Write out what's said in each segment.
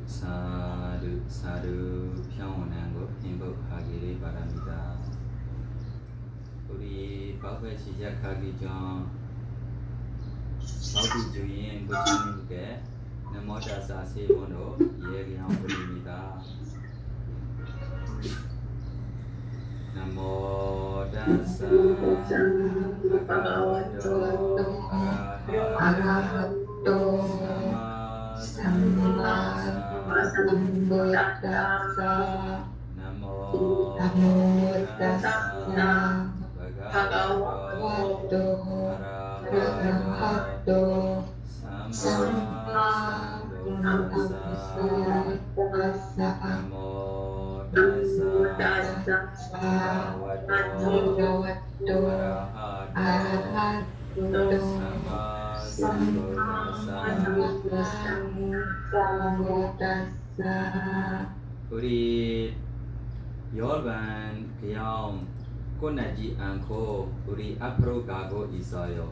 사르 평온한 곳 행복하기를 바랍니다. 우리 법회 시작하기 전 법이 주인 부처님께 나모다사 세 번으로 얘기하고 올립니다. 나모다사 바가와토 아라하토 삼마삼부다사 나모다사 바가와토 아라하토 삼마삼부다사 나모다사 바가와토 아라하토 우리 열반 그냥 끝나지 않고 우리 앞으로 가고 있어요.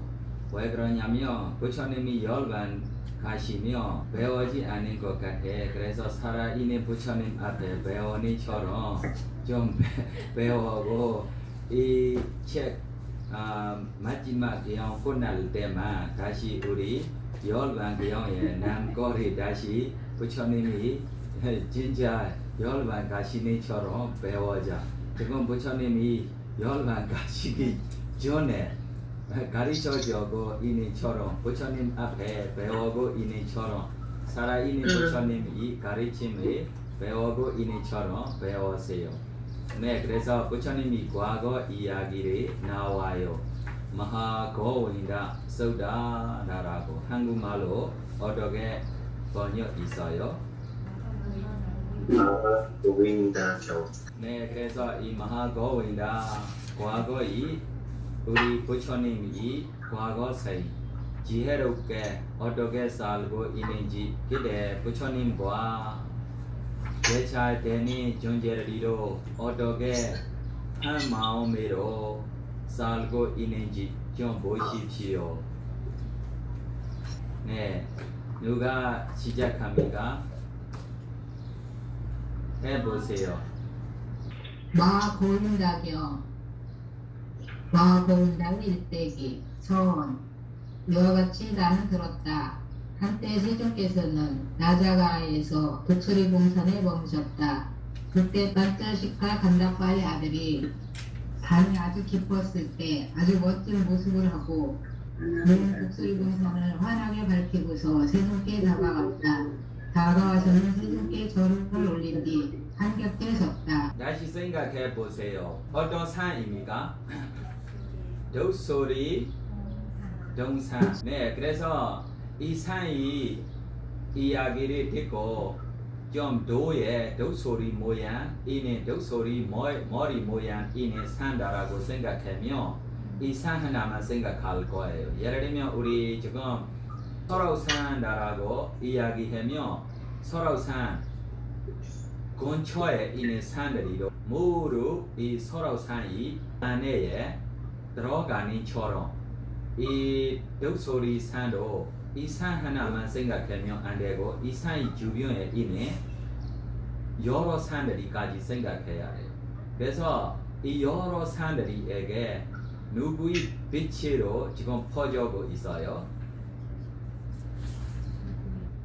왜 그러냐면 부처님이 열반 가시며 배우지 않은 것 같아. 그래서 살아있는 부처님 앞에 배우니처럼 좀 배우고 이 책 마지막 기형 끝날 때만 다시 우리 열반 기형에 남거리 다시 부처님이 진짜 열반 가시니처럼 배워자. 지금 부처님이 열반 가시기 전에 가르쳐주고 있는처럼 부처님 앞에 배우고 있는처럼 살아있는 부처님이 가르침을 배우고 있는처럼 배우세요. 네, 그래서 부처님이 과거 이야기를 나와요. 마하고윈다 소다라고 한국말로 어떻게 번역 있어요? 마하고윈다죠. 네, 그래서 이 마하고윈다 과거의 우리 부처님이 과거세 지혜롭게 어떻게 살고 있는지 그때 부처님과 대찰 되니 존재리로 어떻게 한 마음으로 살고 있는지 좀 보십시오. 네, 누가 시작합니까? 해보세요. 마고인다경 마고인다경 일대기 서원 이와 같이 나는 들었다. 한때 세종께서는 나자가에서 독수리 봉산에 머무셨다. 그때 반짜식과 간다파의 아들이 밤이 아주 깊었을 때 아주 멋진 모습을 하고 문 독수리 봉산을 환하게 밝히고서 세종께 다가갔다. 다가와서는 세종께 절을 올린 뒤 한겹게 섰다. 다시 생각해 보세요. 어떤 산입니까? 독수리 동산. 네, 그래서 이 산이 이야기를 듣고 좀 도에 독수리 모양 있는 독수리 머리 모양 있는 산다라고 생각하면 이 산 하나만 생각할 거예요. 예를 들면 우리 지금 설악산다라고 이야기하면 설악산 근처에 있는 산들이 모두 이 설악산이 안에 들어가는 처럼 이 독수리 산도 이 산 하나만 생각하면 안 되고 이 산 주변에 있는 여러 산들이까지 생각해야 해요. 그래서 이 여러 산들이에게 누구의 빛으로 지금 퍼져고 있어요?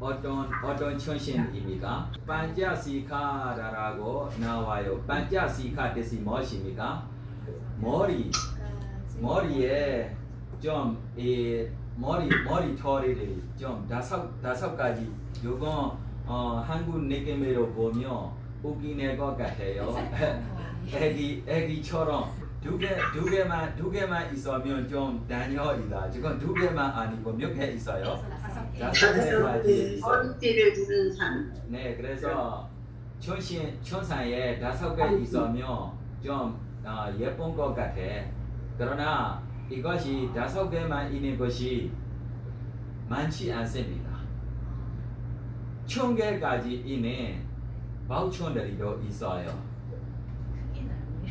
어떤 천신입니까? 반자시카라고 나와요. 반자시카 뜻이 무엇입니까? 머리에 좀 머리털이 좀 다섯 가지. 요건 한국 느낌으로 보면 웃기는 것 같아요. 애기처럼 두 개만 있으면 좀 단열이다. 지금 두 개만 아니고 몇 개 있어요? 다섯 개까지 있어요. 어리띠를 두는 산. 네, 그래서 천사에 다섯 개 있으면 좀 예쁜 것 같아. 그러나 이것이 다섯 개만 있는 것이 많지 않습니다. 1000개까지 있는 바우천들이 있어요.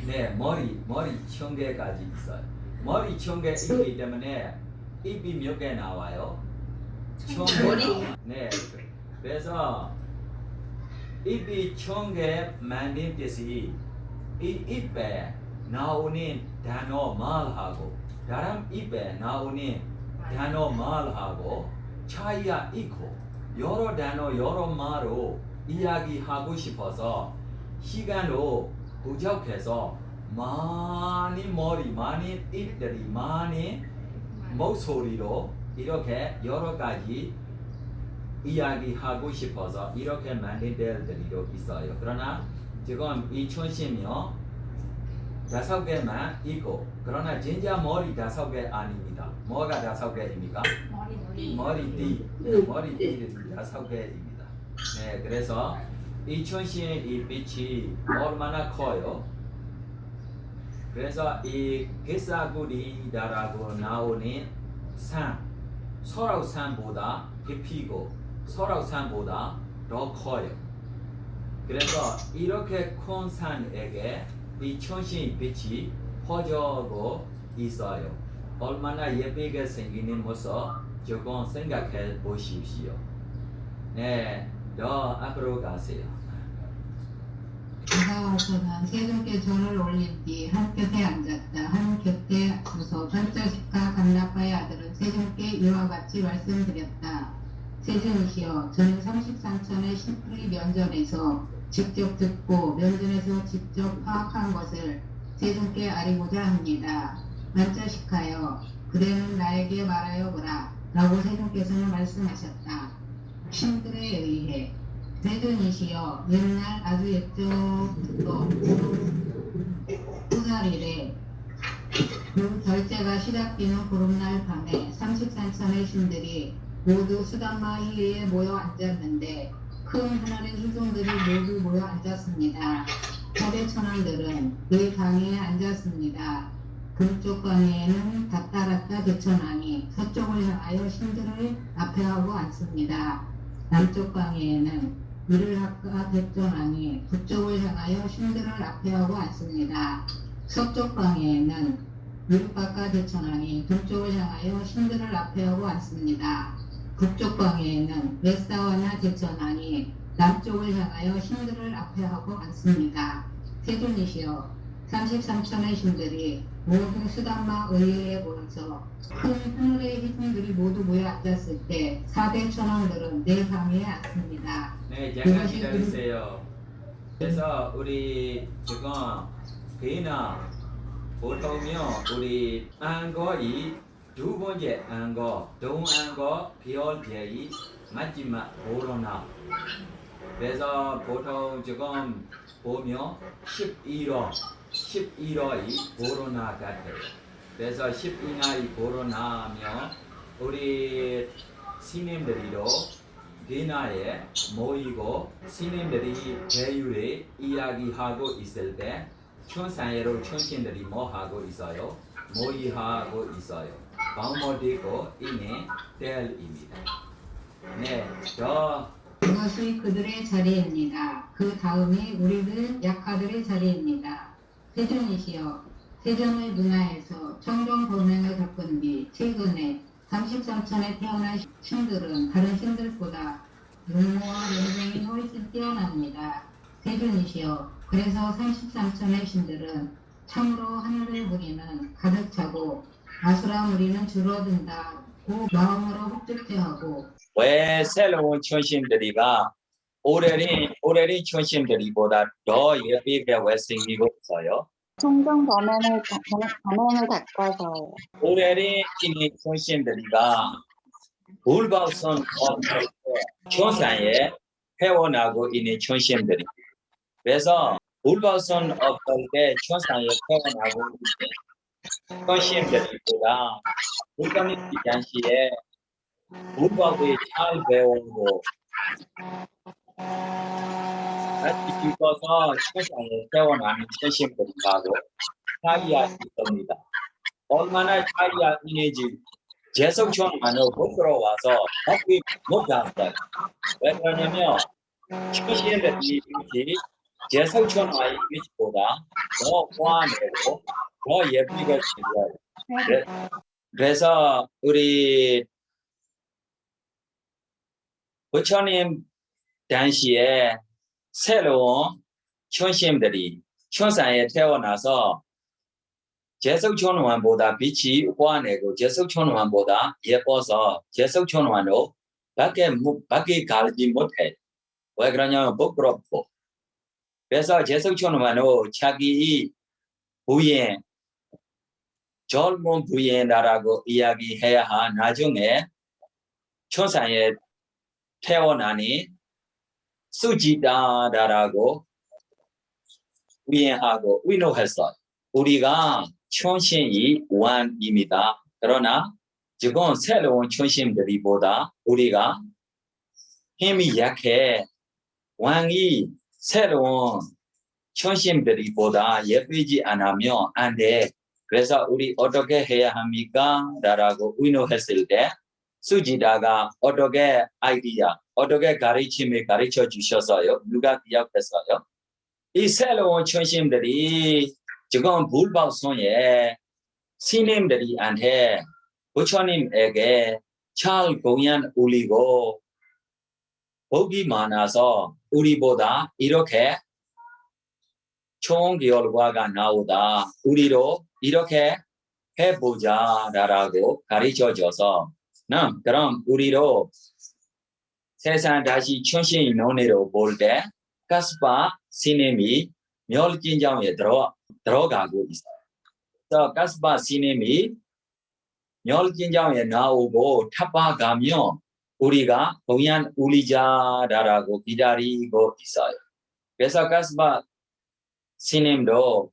네, 머리 1000개까지 있어요. 머리 1000개 있기 때문에 입이 몇 개 나와요? 1000개. 머리? 네, 그래서 이비 총계 만든 뜻이 이 입에 나오는 단어 말하고 다른 입에 나오는 단어 말하고 차이가 있고 여러 단어 여러 말로 이야기하고 싶어서 시간도 부족해서 많이 머리 많이 입들이 많이 목소리로 이렇게 여러 가지 이야기하고 싶어서 이렇게 만든 데들도 있어요. 그러나 지금 이 춘심이요 5개만 있고 그러나 진짜 머리 5개 아닙니다. 뭐가 5개입니까? 머리띠 5개입니다. 네, 그래서 이 춘심 이 빛이 얼마나 커요? 그래서 이 개사구리다라고 나오는 산 설악산보다 깊이고 설악산보다 더 커요. 그래서 이렇게 큰 산에게 이 춘심 빛이 퍼져고 있어요. 얼마나 예쁘게 생기는 모습 조금 생각해 보십시오. 네, 더 앞으로 가세요. 그가 와서는 세종께 절을 올린 뒤 한 곁에 앉았다. 한 곁에 서서 반자식과 간나파의 아들은 세종께 이와 같이 말씀드렸다. 세종이시여, 저는 33천의 신풀의 면전에서 직접 듣고 면전에서 직접 파악한 것을 세종께 아리고자 합니다. 반자식하여, 그대는 나에게 말하여 보라. 라고 세종께서는 말씀하셨다. 신들에 의해 세존이시여, 옛날 아주 옛적부터 후살이래 그 결제가 시작되는 보름날 밤에 33천의 신들이 모두 수담마 희에 모여 앉았는데 큰 하늘의 희종들이 모두 모여 앉았습니다. 사대 천왕들은 그 방에 앉았습니다. 동쪽 방에는 다따라따 대천왕이 서쪽을 향하여 신들을 앞에 하고 앉습니다. 남쪽 방에는 이를학과 대천왕이 북쪽을 향하여 신들을 앞에 하고 앉습니다. 서쪽 방에는 이를학과 대천왕이 동쪽을 향하여 신들을 앞에 하고 앉습니다. 북쪽 방에는 웨사와나 대천왕이 남쪽을 향하여 신들을 앞에 하고 앉습니다. 세존이시여, 33천의 신들이 모두 수담마 의회에 모여서 큰 하늘의 희생들이 모두 모여 앉았을 때 4대 천왕들은 내 방에 앉습니다. 네, 잠깐 기다리세요. 그래서 우리 지금 개나 보통요 우리 안거이 두 번째 안거, 동안거, 비올제이 마지막 보로나. 그래서 보통 지금 보면 11월이 보로나 같아요. 그래서 12날이 보로나면 우리 스님들이도 기나에 모이고 스님들이 대유에 이야기하고 있을 때 춘산예로 춘신들이 뭐 하고 있어요? 모의하고 있어요. 방모되고 이내 대일입니다. 네, 그것이 그들의 자리입니다. 그 다음이 우리들 약하들의 자리입니다. 세존이시여, 세존의 문화에서 청정 범행을 겪은 뒤 최근에 33천에 태어난 신들은 다른 신들보다 용모와 연생이 훨씬 뛰어납니다. 세존이시여, 그래서 33천의 신들은 참으로 하늘을 무리는 가득 차고 아수라 무리는 줄어든다고 마음으로 흡족해하고 왜 새로운 춘신들이가 오래린 춘신들이보다 더 예쁘게 왜 생기고 있어요? 청정 범행을 닦아서요. 오래린 이 춘신들이가 불박선 없을 때 춘산에 태어나고 있는 춘신들이 그래서 불박선 없을 때 춘산에 태어나고 있는 춘신들이보다 불감이 당시에 불법을 잘 배우고 다시 죽어서 세상에 태어나는 춘신들이라고 차이가 있습니다. 얼마나 차이가 있는지 제석촌만으로 부끄러워서 답이 못 갔어요. 왜 그러냐면 춘신들이 제석촌와의 빛보다 더 호환되고 더 예쁘게 생겨요. 그래서 우리 부처님 당시에 새로운 촌심들이 촌산에 태어나서 제석촌원보다 빛이 환하고 제석촌원보다 예뻐서 제석촌원으로 밖에 가지 못해. 왜 그러냐면 부끄럽고. 그래서 제석촌원으로 자기 부인, 젊은 부인이라고 이야기해야 하 나중에 촌산에 태어나니 수지다라고 부인하고 위로했어. 우리가 촌신이 왕입니다. 그러나 지금 새로운 촌신들이보다 우리가 힘이 약해. 왕이 새로운 촌신들이보다 예쁘지 않으면 안 돼. 그래서 우리 어떻게 해야 합니까? 라고 위로했을 때 수지다가 어떻게 아이디어, 어떻게 가르침을 가르쳐 주셨어요? 누가 기억했어요? 이 새로운 촌신들이 지금 불법성에 스님들이한테 부처님에게 잘 공연 올리고 복이 많아서 우리보다 이렇게 좋은 결과가 나오다. 우리도 이렇게 해보자라고 가르쳐줘서 그럼 우리도 세상 다시 촌신 논의로 볼 때 가스파 스님이 멸진장에 들어가고 있어요. 그래서 가스파 스님이 멸진장에 나오고 탑박하면 우리가 공연 울리자라고 기다리고 있어요. 그래서 가스파 스님도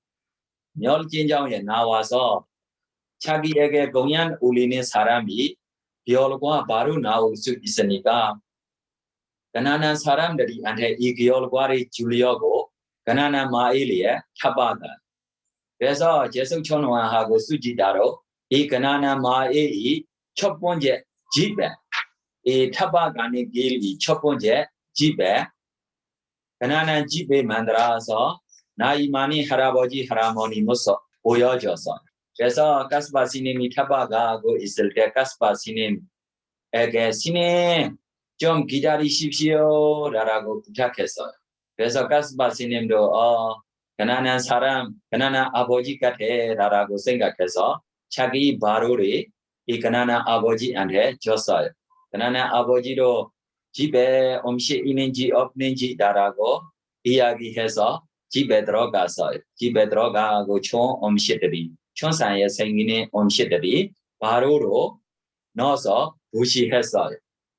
멸진장에 나와서 자기에게 공연 울리는 사람이 결과 바로 나올 수 있으니까 가난한 사람들이한테 이 결과를 주려고 가난한 마을에 타박한. 그래서 제석촌왕하고 수지다로 이 가난한 마을이 첫 번째 집에 이 타박하는 길이 첫 번째 집에 가난한 집에 만들어서 나이 많은 할아버지 할아버지 모습 보여줘서 그래서 가스파 스님이 타박하고 있을 때 가스파 스님에게 스님 좀 기다리십시오 라고 부탁했어요. 그래서 가스파 스님도 가난한 사람, 가난한 아버지 같아 라고 생각해서 자기 바로를 이 가난한 아버지한테 줬어요. 가난한 아버지도 집에 음식 있는지 없는지 라고 이야기해서 집에 들어갔어요. 집에 들어가고 좋은 음식들이 촌산에 생기는 음식들이 바로로 넣어서 부시했어요.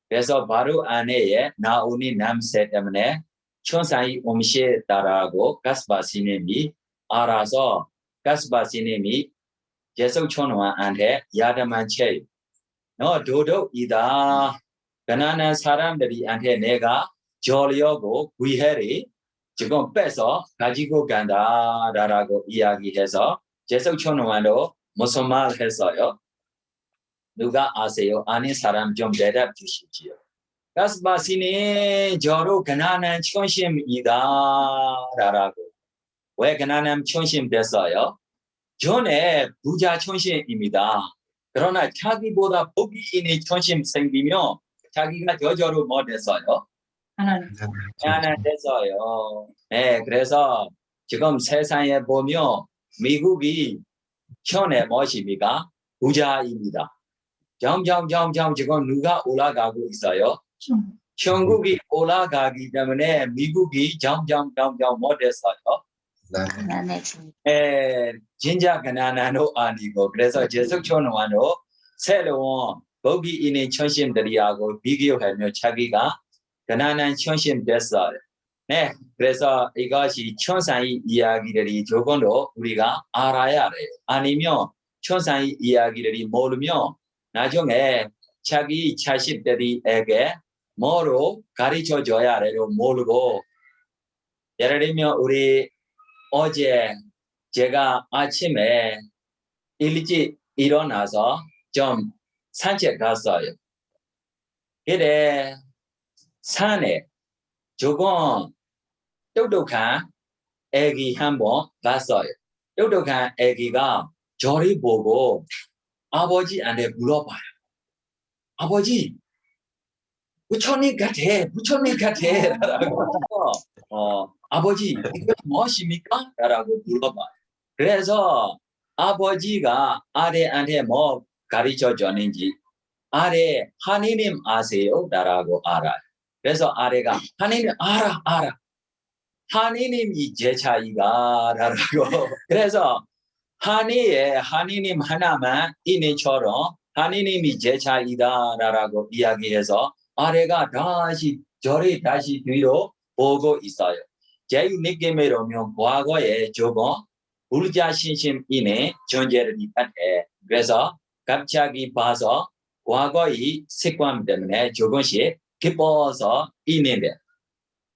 그래서 바로 안에 나오는 냄새 때문에 촌산이 음식이다라고 가스파 스님이 알아서 가스파 스님이 제석촌왕한테 야단만 쳐요. 너 도둑이다. 가난한 사람들이한테 내가 주려고 구해를 지금 뺏어 가지고 간다라고 이야기해서 제석촌왕도 무슨 말 했어요? 누가 아세요? 아는 사람 좀 대답 주십시오. 가스파 스님 저로 가난한 촌심이다 라고. 왜 가난한 촌심 됐어요? 전에 부자 촌심입니다. 그러나 자기보다 복이 있는 촌심 생기면 자기가 저절로 뭐 됐어요? 가난 됐어요. 네, 그래서 지금 세상에 보면 미국이 현에 무엇입니까? 부자입니다. 점점 지금 누가 올라가고 있어요? 천국이 올라가기 때문에 미국이 점점 못했어요. 진짜 가난한도 아니고 그래서 제석촌왕도 새로운 복이 있는 촌심들이하고 비교하면 자기가 가난한 촌심 됐어요. 네, 그래서 이것이 촌산의 이야기들이 조금도 우리가 알아야 돼요. 아니면 촌산의 이야기들이 모르면 나중에 자기 자식들에게 뭐로 가르쳐줘야 해도 모르고 예를 들면 우리 어제 제가 아침에 일찍 일어나서 좀 산책 갔어요. 그래 산에 조금 똑똑한 애기 한번 봤어요. 똑똑한 애기가 저를 보고 아버지한테 물어봐요. 아버지, 부처님 같아라고 아버지 이거 무엇입니까? 라고 물어봐요. 그래서 아버지가 아래한테 뭐 가르쳐 줬는지 아래 하느님 아세요? 라고 알아요. 그래서 아래가 하느님 알아. 하느님이 제 차이가 라고 그래서 하느님 하나만 이내처럼 하느님이 제 차이다 라고 이야기해서 아래가 다시 저리 다시 뒤로 보고 있어요. 제 느낌으로는 과거에 조금 불자신심인의 존재를 같아. 그래서 갑자기 봐서 과거의 습관 때문에 조금씩 기뻐서 있는데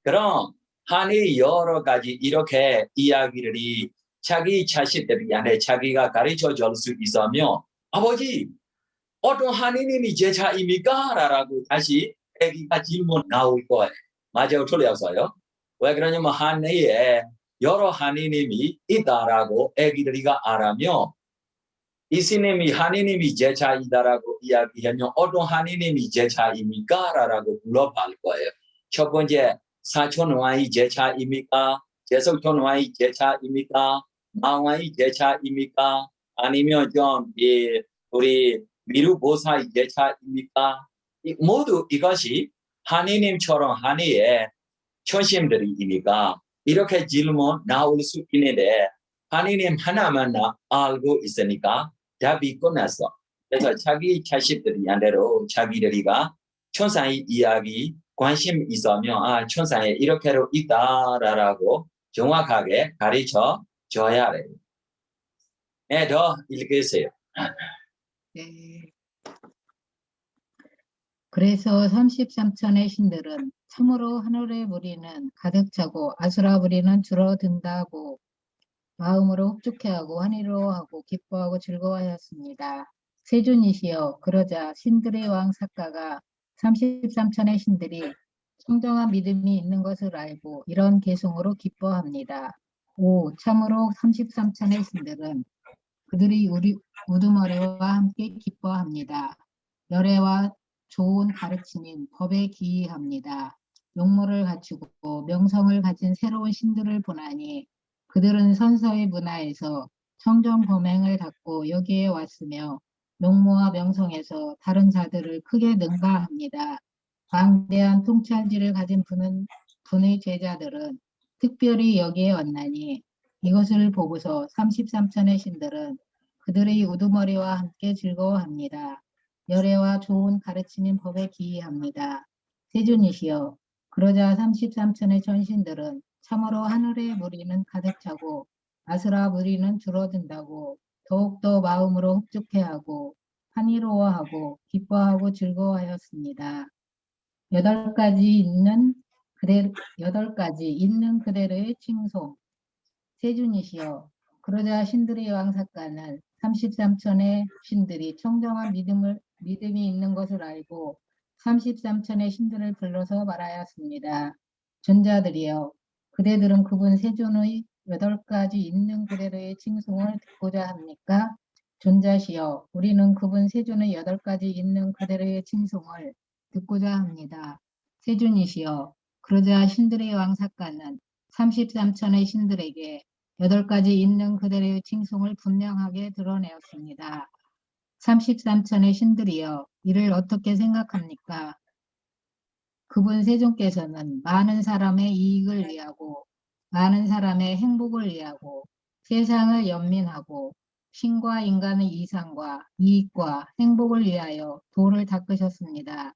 그럼 하나의 여러 가지 이렇게 이야기들이 자기 자식들한테 자기가 가르쳐 줄 수 있으면 아버지 어떤 하느님이 제 자입니까? 라고 다시 애기가 질문 나올 거예요. 맞아요. 틀렸어요. 왜 그러냐면 하나에 여러 하느님이 있다라고 애기들이 알아면 이 스님이 하느님이 제 자이다라고 이야기하면 어떤 하느님이 제 자입니까? 라고 물어볼 거예요. 첫 번째 사촌왕이 제 차입니까? 제석촌왕이 제 차입니까? 마왕이 제 차입니까? 아니면 좀 우리 미루보사의 제 차입니까? 모두 이것이 하느님처럼 하나의 초심들이니까 이렇게 질문 나올 수 있는데 하느님 하나만 알고 있으니까 답이 끝났어. 그래서 자기 자식들이한테로 자기들이가 천사의 이야기 관심 있으면 천사에 이렇게로 있다라고 정확하게 가르쳐 줘야 돼요. 네, 더 읽으세요. 네. 그래서 33천의 신들은 참으로 하늘의 무리는 가득 차고 아수라 무리는 줄어든다고 마음으로 흡족해하고 환희로워하고 기뻐하고 즐거워하였습니다. 세존이시여 그러자 신들의 왕 삭가가 33천의 신들이 청정한 믿음이 있는 것을 알고 이런 개송으로 기뻐합니다. 참으로 33천의 신들은 그들이 우두머리와 함께 기뻐합니다. 열애와 좋은 가르침인 법에 기이합니다. 용모를 갖추고 명성을 가진 새로운 신들을 보나니 그들은 선서의 문화에서 청정 범행을 닫고 여기에 왔으며 용모와 명성에서 다른 자들을 크게 능가합니다. 방대한 통찰지를 가진 분의 제자들은 특별히 여기에 왔나니 이것을 보고서 33천의 신들은 그들의 우두머리와 함께 즐거워합니다. 열애와 좋은 가르침인 법에 기이합니다. 세존이시여 그러자 33천의 천신들은 참으로 하늘의 무리는 가득 차고 아수라 무리는 줄어든다고 더욱더 마음으로 흡족해하고 환희로워하고 기뻐하고 즐거워하였습니다. 여덟 가지 있는 그대로의 칭송. 세존이시여 그러자 신들의 왕 삭가는 33천의 신들이 청정한 믿음이 있는 것을 알고 33천의 신들을 불러서 말하였습니다. 존자들이여 그대들은 그분 세존의 8가지 있는 그대로의 칭송을 듣고자 합니까? 존자시여 우리는 그분 세존의 8가지 있는 그대로의 칭송을 듣고자 합니다. 세존이시여 그러자 신들의 왕 삭가는 33천의 신들에게 8가지 있는 그대로의 칭송을 분명하게 드러내었습니다. 33천의 신들이여 이를 어떻게 생각합니까? 그분 세존께서는 많은 사람의 이익을 위하고 많은 사람의 행복을 위하고 세상을 연민하고 신과 인간의 이상과 이익과 행복을 위하여 도를 닦으셨습니다.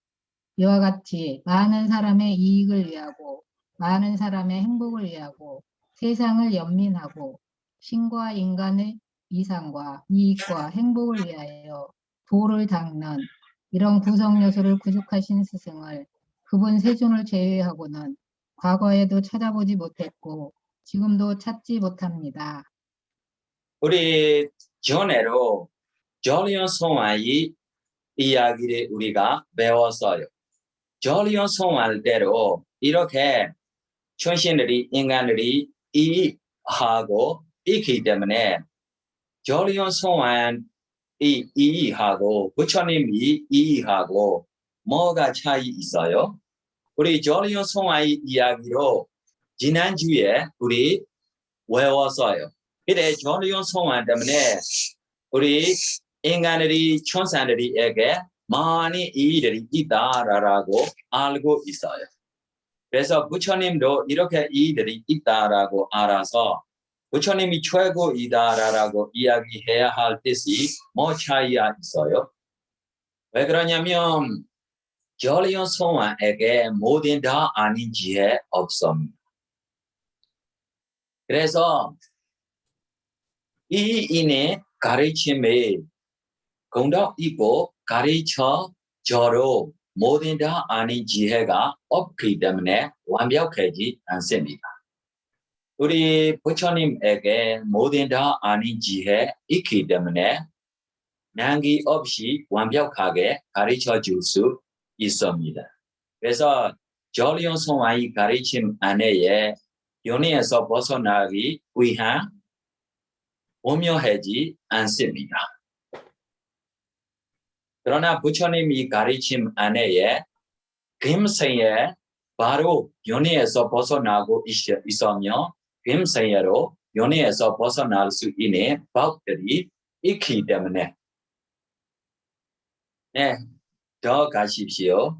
이와 같이 많은 사람의 이익을 위하고 많은 사람의 행복을 위하고 세상을 연민하고 신과 인간의 이상과 이익과 행복을 위하여 도를 닦는 이런 구성 요소를 구축하신 스승을 그분 세존을 제외하고는 과거에도 찾아보지 못했고 지금도 찾지 못합니다. 우리 전에로 전리연송화의 이야기를 우리가 배웠어요. 전리연송화대로 이렇게 천신들이 인간들이 이해하고 있기 때문에 전리연송화의 이해하고 부처님이 이해하고 뭐가 차이 있어요? 우리 조리온 송아의 이야기로 지난주에 우리 외웠어요. 그래 조리온 송아 때문에 우리 인간들이 천사들에게 많이 일들이 있다라고 알고 있어요. 그래서 부처님도 이렇게 일들이 있다라고 알아서 부처님이 최고이다라고 이야기해야 할 뜻이 뭐 차이가 있어요? 왜 그러냐면 조리온 송아에게 모든 다 아닌 지혜 없습니다. 그래서 이 인의 가르침에 공덕 있고 가르쳐 저로 모든 다 아닌 지혜가 없기 때문에 완벽하지 않습니다. 우리 부처님에게 모든 다 아닌 지혜 있기 때문에 낭기 없이 완벽하게 가르쳐 줄 수 있습니다. 그래서 조리온 송아의 가르침 안에 연애에서 벗어나기 위한 오묘하지 않습니다. 그러나 부처님이 가르침 안에 금생에 바로 연애에서 벗어나고 있으며 금생에로 연애에서 벗어날 수 있는 법들이 있기 때문에 네, 더 가십시오.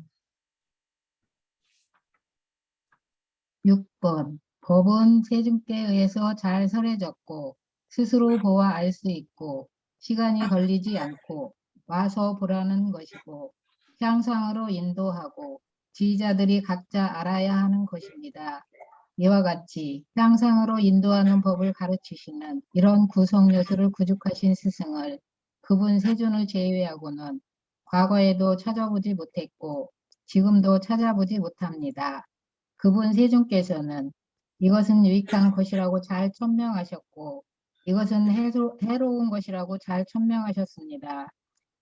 6번. 법은 세중께 의해서 잘 설해졌고 스스로 보아 알 수 있고 시간이 걸리지 않고 와서 보라는 것이고 향상으로 인도하고 지휘자들이 각자 알아야 하는 것입니다. 이와 같이 향상으로 인도하는 법을 가르치시는 이런 구성 요소를 구축하신 스승을 그분 세존을 제외하고는 과거에도 찾아보지 못했고 지금도 찾아보지 못합니다. 그분 세존께서는 이것은 유익한 것이라고 잘 천명하셨고 이것은 해로운 것이라고 잘 천명하셨습니다.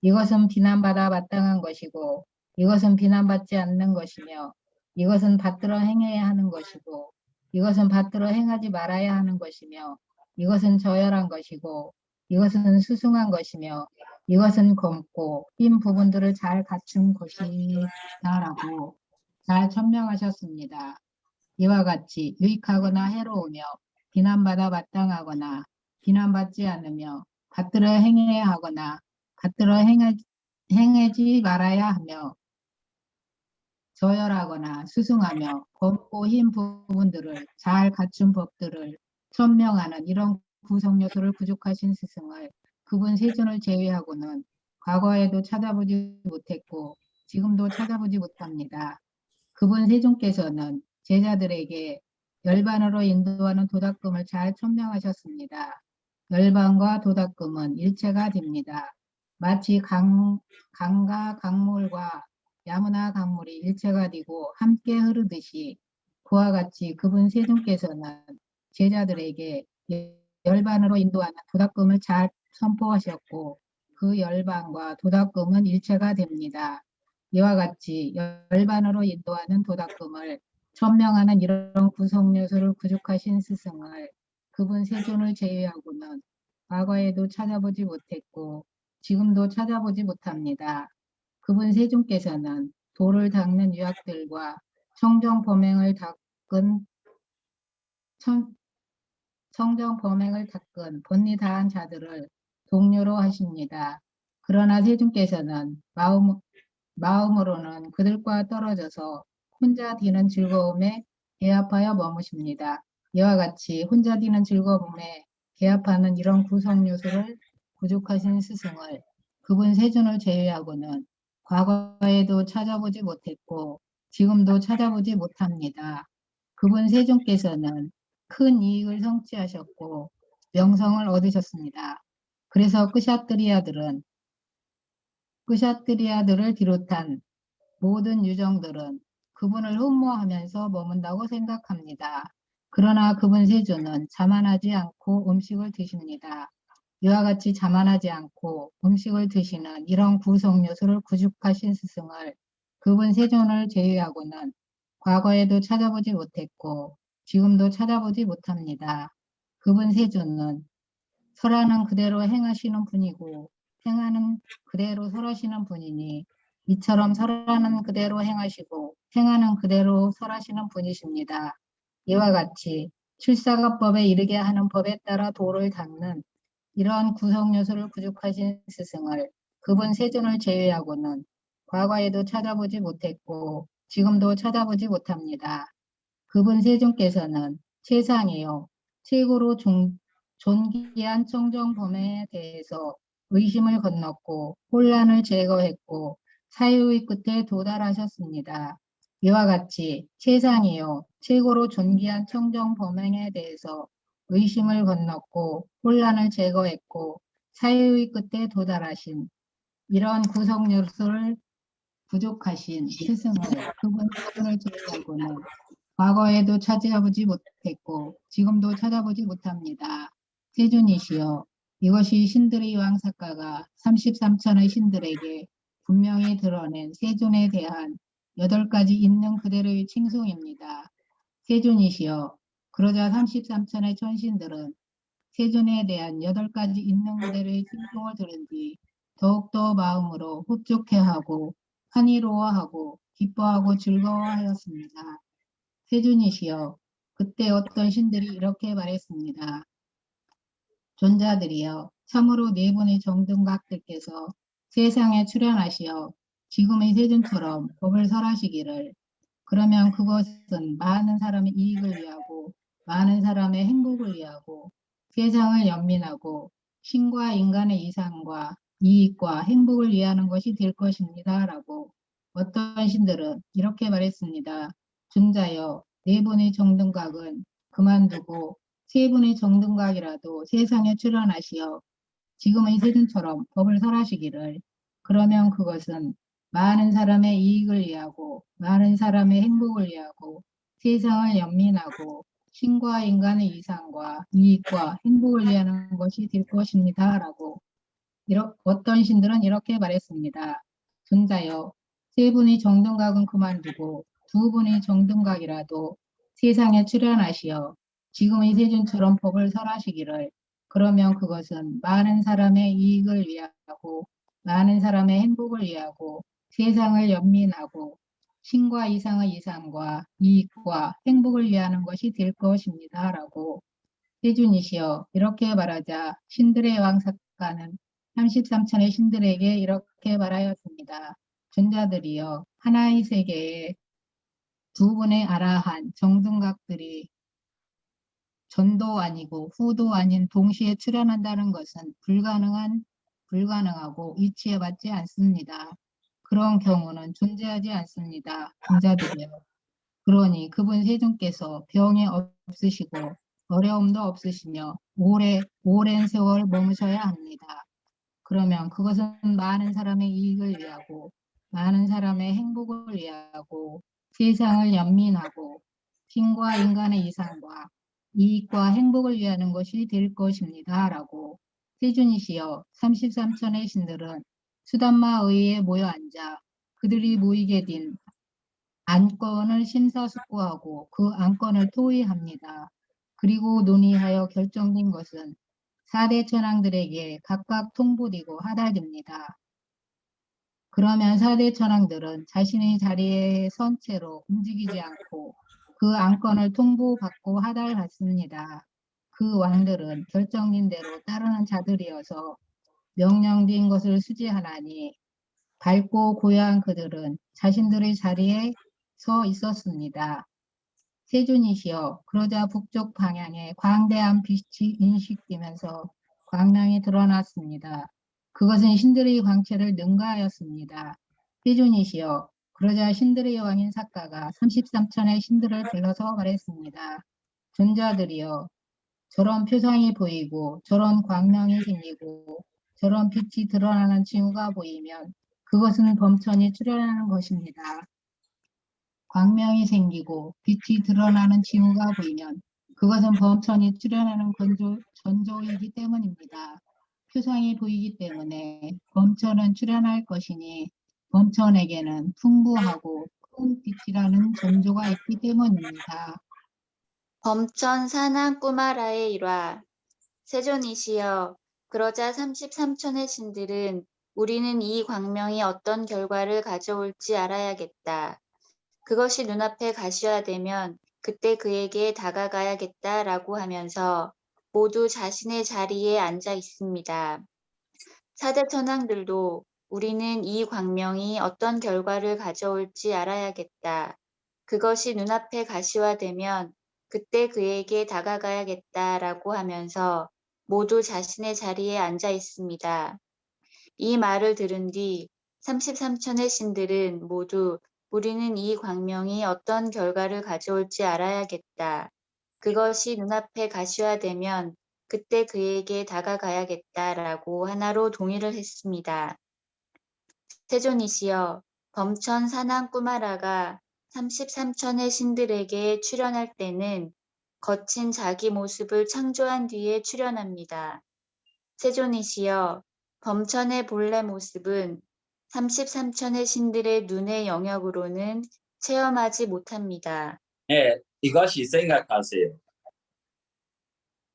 이것은 비난받아 마땅한 것이고 이것은 비난받지 않는 것이며 이것은 받들어 행해야 하는 것이고 이것은 받들어 행하지 말아야 하는 것이며 이것은 저열한 것이고 이것은 수승한 것이며 이것은 검고 흰 부분들을 잘 갖춘 것이다라고 잘 천명하셨습니다. 이와 같이 유익하거나 해로우며 비난받아 마땅하거나 비난받지 않으며 받들어 행해야 하거나 받들어 행하지 말아야 하며 저열하거나 수승하며 검고 흰 부분들을 잘 갖춘 법들을 천명하는 이런 구성 요소를 구축하신 스승을 그분 세존을 제외하고는 과거에도 찾아보지 못했고 지금도 찾아보지 못합니다. 그분 세존께서는 제자들에게 열반으로 인도하는 도닦음을 잘 천명하셨습니다. 열반과 도닦음은 일체가 됩니다. 마치 강과 강물과 야무나 강물이 일체가 되고 함께 흐르듯이 그와 같이 그분 세존께서는 제자들에게 열반으로 인도하는 도닦음을 잘 선포하셨고 그 열반과 도닦음은 일체가 됩니다. 이와 같이 열반으로 인도하는 도닦음을 천명하는 이런 구성 요소를 구축하신 스승을 그분 세존을 제외하고는 과거에도 찾아보지 못했고 지금도 찾아보지 못합니다. 그분 세존께서는 도를 닦는 유학들과 청정 범행을 닦은 번리 다한 자들을 동료로 하십니다. 그러나 세존께서는 마음으로는 그들과 떨어져서 혼자 디는 즐거움에 개합하여 머무십니다. 이와 같이 혼자 디는 즐거움에 개합하는 이런 구성 요소를 부족하신 스승을 그분 세존을 제외하고는 과거에도 찾아보지 못했고 지금도 찾아보지 못합니다. 그분 세존께서는 큰 이익을 성취하셨고 명성을 얻으셨습니다. 그래서 끄샤트리아들을 비롯한 모든 유정들은 그분을 흠모하면서 머문다고 생각합니다. 그러나 그분 세존은 자만하지 않고 음식을 드십니다. 이와 같이 자만하지 않고 음식을 드시는 이런 구성 요소를 구축하신 스승을 그분 세존을 제외하고는 과거에도 찾아보지 못했고 지금도 찾아보지 못합니다. 그분 세존은 설하는 그대로 행하시는 분이고 행하는 그대로 설하시는 분이니 이처럼 설하는 그대로 행하시고 행하는 그대로 설하시는 분이십니다. 이와 같이 출사가법에 이르게 하는 법에 따라 도를 닦는 이러한 구성 요소를 부족하신 스승을 그분 세존을 제외하고는 과거에도 찾아보지 못했고 지금도 찾아보지 못합니다. 그분 세존께서는 최상이요 최고로 존귀한 청정범에 대해서 의심을 건넜고 혼란을 제거했고 사유의 끝에 도달하셨습니다. 이와 같이 최상이요 최고로 존귀한 청정범행에 대해서 의심을 건넜고 혼란을 제거했고 사유의 끝에 도달하신 이런 구성 요소를 부족하신 스승을 그분 세존을 제외하고는 과거에도 찾아보지 못했고 지금도 찾아보지 못합니다. 세존이시여 이것이 신들의 왕사가가 33천의 신들에게 분명히 드러낸 세존에 대한 8가지 있는 그대로의 칭송입니다. 세존이시여 그러자 33천의 천신들은 세존에 대한 8가지 있는 그대로의 칭송을 들은 뒤 더욱더 마음으로 흡족해하고 환희로워하고 기뻐하고 즐거워하였습니다. 세존이시여 그때 어떤 신들이 이렇게 말했습니다. 존자들이여 참으로 네 분의 정등각들께서 세상에 출현하시어 지금의 세존처럼 법을 설하시기를 그러면 그것은 많은 사람의 이익을 위하고 많은 사람의 행복을 위하고 세상을 연민하고 신과 인간의 이상과 이익과 행복을 위하는 것이 될 것입니다. 라고 어떤 신들은 이렇게 말했습니다. 존자여 네 분의 정등각은 그만두고 세 분의 정등각이라도 세상에 출현하시어 지금의 세존처럼 법을 설하시기를 그러면 그것은 많은 사람의 이익을 위하고 많은 사람의 행복을 위하고 세상을 연민하고 신과 인간의 이상과 이익과 행복을 위하는 것이 될 것입니다. 라고 어떤 신들은 이렇게 말했습니다. 존자여 세 분의 정등각은 그만두고 두 분의 정등각이라도 세상에 출현하시어 지금의 세존처럼 법을 설하시기를 그러면 그것은 많은 사람의 이익을 위하고 많은 사람의 행복을 위하고 세상을 연민하고 신과 이상의 이상과 이익과 행복을 위하는 것이 될 것입니다. 라고 세존이시여 이렇게 말하자 신들의 왕사가는 33천의 신들에게 이렇게 말하였습니다. 존자들이여 하나의 세계에 두 분의 아라한 정등각들이 전도 아니고 후도 아닌 동시에 출현한다는 것은 불가능하고 이치에 맞지 않습니다. 그런 경우는 존재하지 않습니다. 존자들이여. 그러니 그분 세존께서 병이 없으시고 어려움도 없으시며 오랜 세월 머무셔야 합니다. 그러면 그것은 많은 사람의 이익을 위하고 많은 사람의 행복을 위하고 세상을 연민하고 신과 인간의 이상과 이익과 행복을 위하는 것이 될 것입니다. 라고 세존이시여 33천의 신들은 수담마 의회에 모여 앉아 그들이 모이게 된 안건을 심사숙고하고 그 안건을 토의합니다. 그리고 논의하여 결정된 것은 4대 천왕들에게 각각 통보되고 하달됩니다. 그러면 4대 천왕들은 자신의 자리에 선 채로 움직이지 않고 그 안건을 통보받고 하달받습니다. 그 왕들은 결정된 대로 따르는 자들이어서 명령된 것을 수지하나니 밝고 고요한 그들은 자신들의 자리에 서 있었습니다. 세존이시여 그러자 북쪽 방향에 광대한 빛이 인식되면서 광명이 드러났습니다. 그것은 신들의 광채를 능가하였습니다. 세존이시여 그러자 신들의 왕인 사가가 33천의 신들을 불러서 말했습니다. 존자들이여 저런 표상이 보이고 저런 광명이 생기고 저런 빛이 드러나는 징후가 보이면 그것은 범천이 출현하는 것입니다. 광명이 생기고 빛이 드러나는 징후가 보이면 그것은 범천이 출현하는 전조이기 때문입니다. 표상이 보이기 때문에 범천은 출현할 것이니 범천에게는 풍부하고 큰 빛이라는 전조가 있기 때문입니다. 범천 산한 꾸마라의 일화 세존이시여 그러자 33천의 신들은 우리는 이 광명이 어떤 결과를 가져올지 알아야겠다. 그것이 눈앞에 가시화되면 그때 그에게 다가가야겠다라고 하면서 모두 자신의 자리에 앉아 있습니다. 사대 천왕들도 우리는 이 광명이 어떤 결과를 가져올지 알아야겠다. 그것이 눈앞에 가시화되면 그때 그에게 다가가야겠다라고 하면서 모두 자신의 자리에 앉아 있습니다. 이 말을 들은 뒤 33천의 신들은 모두 우리는 이 광명이 어떤 결과를 가져올지 알아야겠다. 그것이 눈앞에 가시화되면 그때 그에게 다가가야겠다라고 하나로 동의를 했습니다. 세존이시여, 범천 산왕 꾸마라가 33천의 신들에게 출현할 때는 거친 자기 모습을 창조한 뒤에 출현합니다. 세존이시여, 범천의 본래 모습은 33천의 신들의 눈의 영역으로는 체험하지 못합니다. 네, 이것이 생각하세요.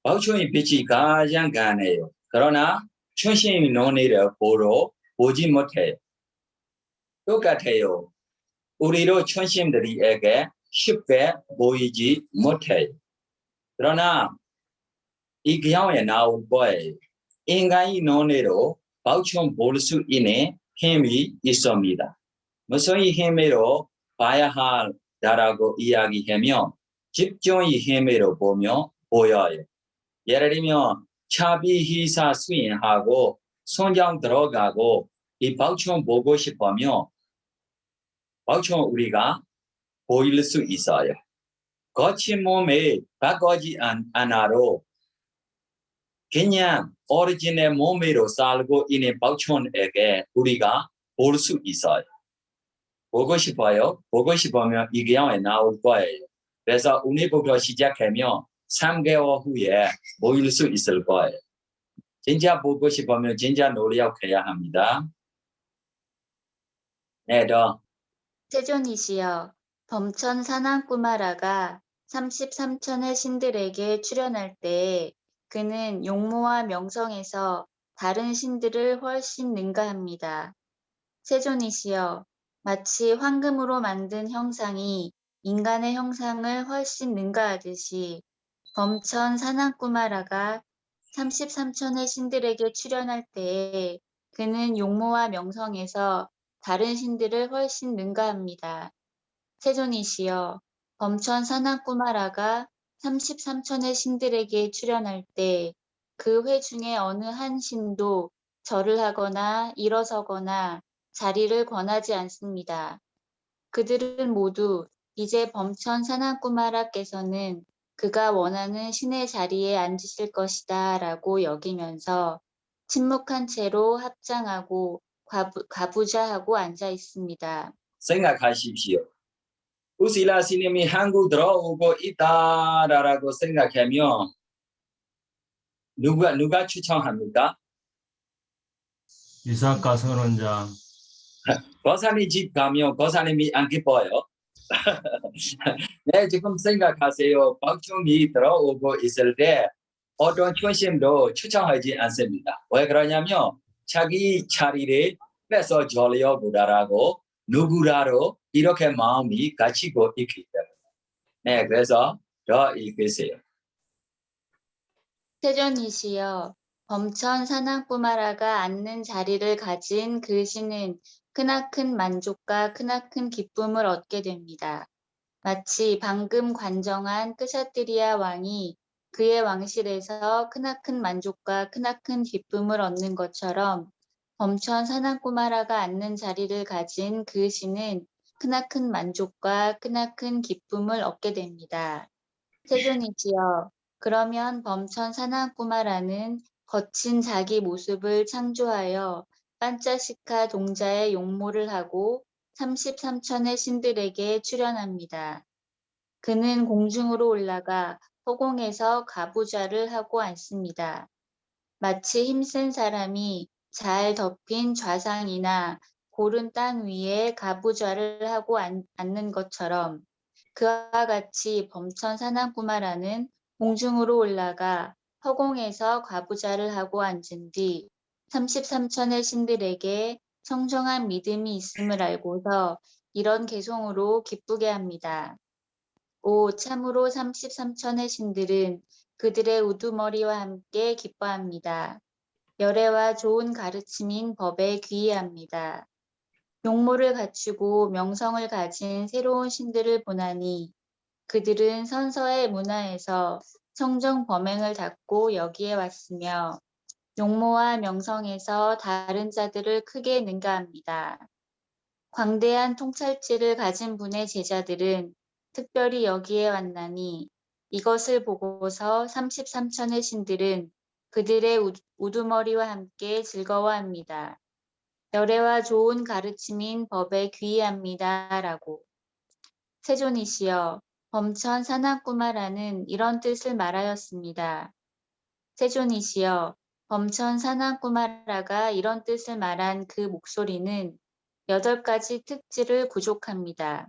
박초이 빛이 가장 강해요. 그러나 천신의 논의를 보지 못해요. 똑같아요. 우리도 천신들에게 쉽게 보이지 못해요. 그러나 이 경우에 나올 거예요. 인간의 논의로 박천 볼 수 있는 힘이 있습니다. 무슨 힘으로 봐야 한다라고 이야기하면 집중의 힘으로 보여요. 예를 들면 차비 희사 수행하고 손장 들어가고 이 박천 보고 싶으면 박천 우리가 보일 수 있어요. 거친 몸에 바꾸지 않아도 그냥 오리지널 몸으로 살고 있는 박천에게 우리가 볼 수 있어요. 보고 싶어요. 보고 싶으면 이 경우에 나올 거예요. 그래서 오늘부터 시작하면 3개월 후에 보일 수 있을 거예요. 진짜 보고 싶으면 진짜 노력해야 합니다. 네, 더. 세존이시여, 범천 산왕 꾸마라가 33천의 신들에게 출현할 때에 그는 용모와 명성에서 다른 신들을 훨씬 능가합니다. 세존이시여, 마치 황금으로 만든 형상이 인간의 형상을 훨씬 능가하듯이 범천 산왕 꾸마라가 33천의 신들에게 출현할 때에 그는 용모와 명성에서 다른 신들을 훨씬 능가합니다. 세존이시여, 범천 산왕 꾸마라가 33천의 신들에게 출현할 때 그 회 중에 어느 한 신도 절을 하거나 일어서거나 자리를 권하지 않습니다. 그들은 모두 이제 범천 산왕 꾸마라께서는 그가 원하는 신의 자리에 앉으실 것이다 라고 여기면서 침묵한 채로 합장하고 가부좌하고 앉아 있습니다. 생각하십시오. 우실라 스님이 한국 들어오고 있다라고 생각하면 누가 추천합니까? 이삭가 선원장. 거사님 집 가면 거사님이 안 기뻐요. 네, 지금 생각하세요. 박종이 들어오고 있을 때 어떤 천심도 추천하지 않습니다. 왜 그러냐면 자기 자리를 뺏어 주려고 하라고 누구라도 이렇게 마음이 갇히고 있기 때문에. 네, 그래서 더 읽으세요. 세존이시여, 범천 산왕 꾸마라가 앉는 자리를 가진 그 신은 크나큰 만족과 크나큰 기쁨을 얻게 됩니다. 마치 방금 관정한 끄샤트리아 왕이 그의 왕실에서 크나큰 만족과 크나큰 기쁨을 얻는 것처럼 범천 산왕 꾸마라가 앉는 자리를 가진 그 신은 크나큰 만족과 크나큰 기쁨을 얻게 됩니다. 세존이시여, 그러면 범천 산왕 꾸마라는 거친 자기 모습을 창조하여 판짜시카 동자의 용모를 하고 33천의 신들에게 출현합니다. 그는 공중으로 올라가 허공에서 가부좌를 하고 앉습니다. 마치 힘센 사람이 잘 덮인 좌상이나 고른 땅 위에 가부좌를 하고 앉는 것처럼 그와 같이 범천 산왕 꾸마라는 공중으로 올라가 허공에서 가부좌를 하고 앉은 뒤 33천의 신들에게 청정한 믿음이 있음을 알고서 이런 개송으로 기쁘게 합니다. 참으로 33천의 신들은 그들의 우두머리와 함께 기뻐합니다. 열애와 좋은 가르침인 법에 귀의합니다. 용모를 갖추고 명성을 가진 새로운 신들을 보나니 그들은 선서의 문화에서 청정 범행을 닫고 여기에 왔으며 용모와 명성에서 다른 자들을 크게 능가합니다. 광대한 통찰지를 가진 분의 제자들은 특별히 여기에 왔나니 이것을 보고서 33천의 신들은 그들의 우두머리와 함께 즐거워합니다. 열애와 좋은 가르침인 법에 귀의합니다. 라고. 세존이시여, 범천 사난꾸마라는 이런 뜻을 말하였습니다. 세존이시여, 범천 사난꾸마라가 이런 뜻을 말한 그 목소리는 8가지 특질을 구족합니다.